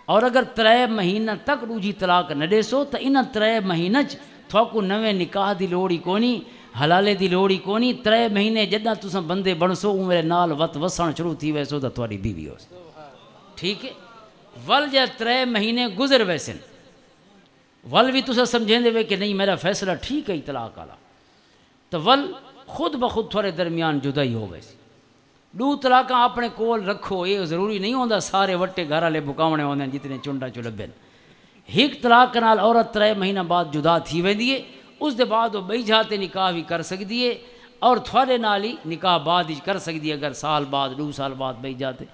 اور اگر 3 مہینہ تک دوجی طلاق نہ دے سو تو انہاں 3 مہینہ تھوکو نویں نکاح دی لوڑی کونی حلالے دی لوڑی کونی. 3 مہینے جداں تساں بندے بنسو میرے نال وت وسن شروع تھی ویسو تو تھوڑی بیوی ہو ٹھیک ہے. ول جے 3 مہینے گزر ویسن ول بھی تساں سمجھیں دے کہ نہیں میرا فیصلہ ٹھیک ہے طلاق والا تو ول خود بخود تھوڑے درمیان جدائی ہو ویسی. 2 طلاقاں اپنے کول رکھو یہ ضروری نہیں ہوندا سارے وٹے گھر والے بکاونے ہوندے جتنے چنڈا چلبن. ہک طلاق نال عورت 3 مہینہ بعد جدا تھی ویندی ہے اس دے بعد وہ بئی جاتے نکاح بھی کر سکتی ہے اور تھوڑے نال ہی نکاح بعد ہی کر سکتی ہے. اگر سال بعد 2 سال بعد بئی جاتے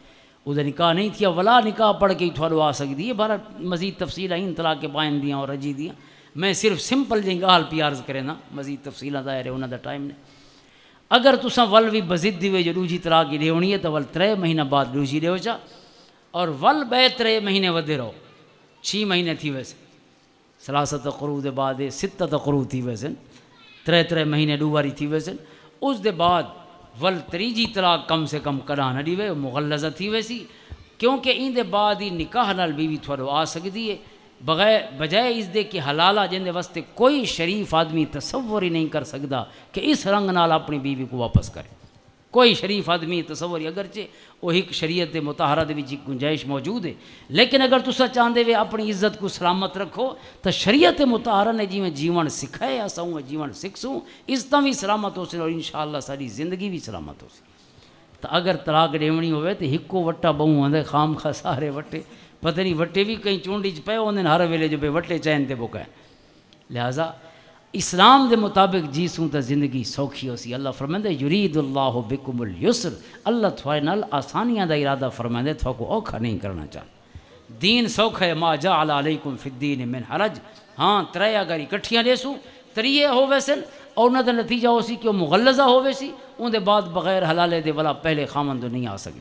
اس نکاح نہیں تھیا ولا نکاح پڑھ کے ہی تھوڑا آ سکتی ہے. بہر مزید تفصیل ہیں طلاق کے بائن دیاں اور رجی دیاں میں صرف سمپل جی گال پی عرض کرے نا مزید تفصیلات ظاہر ہے انہاں دا ٹائم نے. اگر تساں ول بھی بزدی ہوئے جو دوجی طلاق ہی ہونی ہے تو ول 3 مہینہ بعد دوجی دیو چا اور ول بے 3 مہینے ودے رہو 6 مہینے تھی ویسے 3 قروء دے بعد 6 قروء تھی ویسے 3 مہینے 2 واری تھی ویسے اس دے بعد ول 3 طلاق کم سے کم کڑا نہ دیوے مغلظہ تھی ویسی کیونکہ ان دے بعد ہی نکاح نال بیوی تھوڑو آ سکتی ہے بجائے اس دے کہ حلالہ جن دے واسطے کوئی شریف آدمی تصور ہی نہیں کر سکتا کہ اس رنگ نال اپنی بیوی کو واپس کرے. کوئی شریف آدمی تصور ہی اگرچہ وہ ایک شریعت مطہرہ دے وچ گنجائش موجود ہے لیکن اگر تسا چاہتے ہوئے اپنی عزت کو سلامت رکھو تو شریعت مطہرہ نے جی میں جیون سکھائے ایسا ہوں جیون سکھسوں اس طرح بھی سلامت ہو سی اور انشاءاللہ ساری زندگی بھی سلامت ہو سی. تو اگر طلاق ڈیونی ہوئے تو ہکو وٹا بہوں آدھے خام خواہ سارے وٹے پتہ نہیں وٹے بھی کہیں چونڈی پے ہوندے ہر ویلے جو بے وٹے چین تے بکائیں. لہٰذا اسلام دے مطابق جی سوں تو زندگی سوکھی ہو سی. اللہ فرمائندے یرید اللہ بکم اليسر اللہ تھوڑے نال آسانیاں دا ارادہ فرمائندے تھو کو اوکھا نہیں کرنا چاہتا. دین سوکھا ہے ما جعل علیکم فی الدین من حرج. ہاں 3 اگر اکٹھیاں دے سوں 3 ہو ویسن اور انہوں دا نتیجہ ہو سی کہ وہ مغلظہ ہوئے سی ان دے بعد بغیر حلالے دے والا پہلے خامن تو نہیں آ سکتی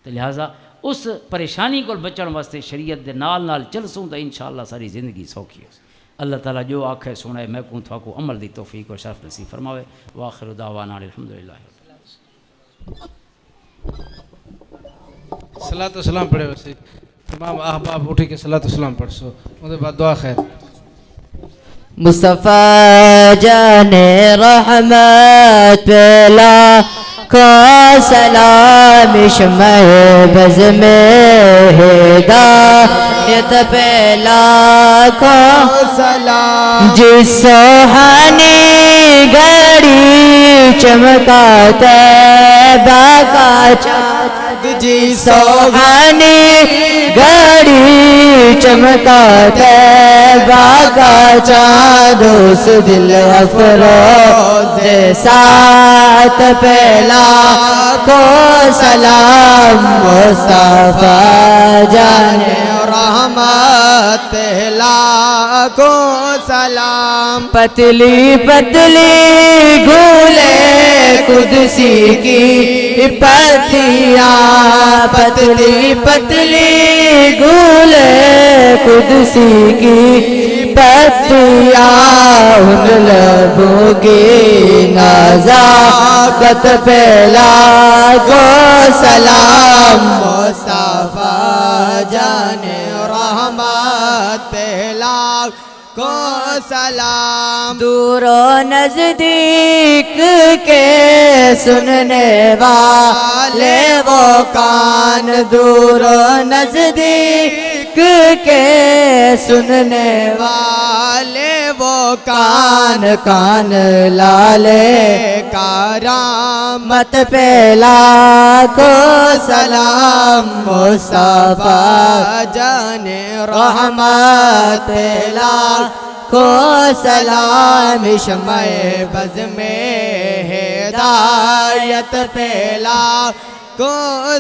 تو لہٰذا اس پریشانی کو بچن واسطے شریعت دے نال چلسوں تو انشاءاللہ ساری زندگی سوکھی ہو. اللہ تعالیٰ جو آکھے سنے میں کو تھاکو عمل دی توفیق و شرف نصیب فرماوے. وآخر دعوانا الحمدللہ. صلاۃ و سلام پڑھے ویسے تمام احباب اٹھی کے صلاۃ و سلام پڑھ سو اس کے بعد دعا خیر. مصطفیٰ جان رحمت پلا کو سلام شمع بز میں ہدایت پلا کو سلام جس سوہانی گھڑی چمکاتا کا چاند جی سوہانی گھڑی چمکاتا کا چاند اس دل افروز ساتھ پہلا کو سلام مصطفیٰ جان رحمت پہلا کو سلام پتلی پتلی گھولے قدسی کی پتیاں پتلی پتلی گھولے قدسی کی پتیاں ان لبوں کی نزاکت پہلا کو سلام مصطفیٰ جان رحمت پہلا کو سلام دور و نزدیک کے سننے والے وہ کان دور و نزدیک کے سننے والے وہ کان کان لالے کرامت پہلا کو سلام مصطفیٰ جان رحمت پہلا کو سلام شمع بز میں ہدایت پہلا کو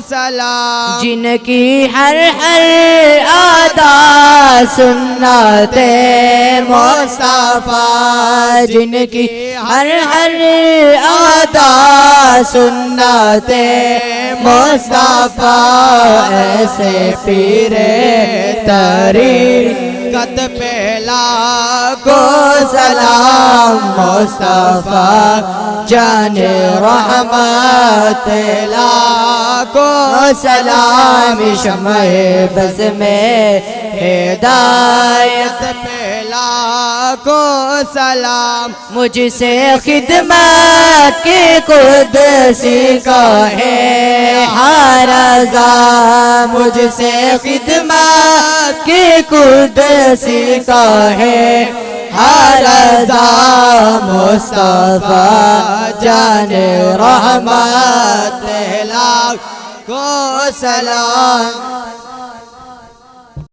سلام جن کی ہر ادا سنت مصطفیٰ جن کی ہر ادا سنت مصطفیٰ ایسے پیر طریقت پہلا کو سلام مصطفیٰ جان رحمت پہلا کو سلام شمع بز میں ہدایت پہلا کو سلام مجھ سے خدمت کے قدسی کا ہے ہر رضا مجھ سے خدمت کے قدسی کا ہے ہر رضا مصطفیٰ جان رحمت پہلا کو سلام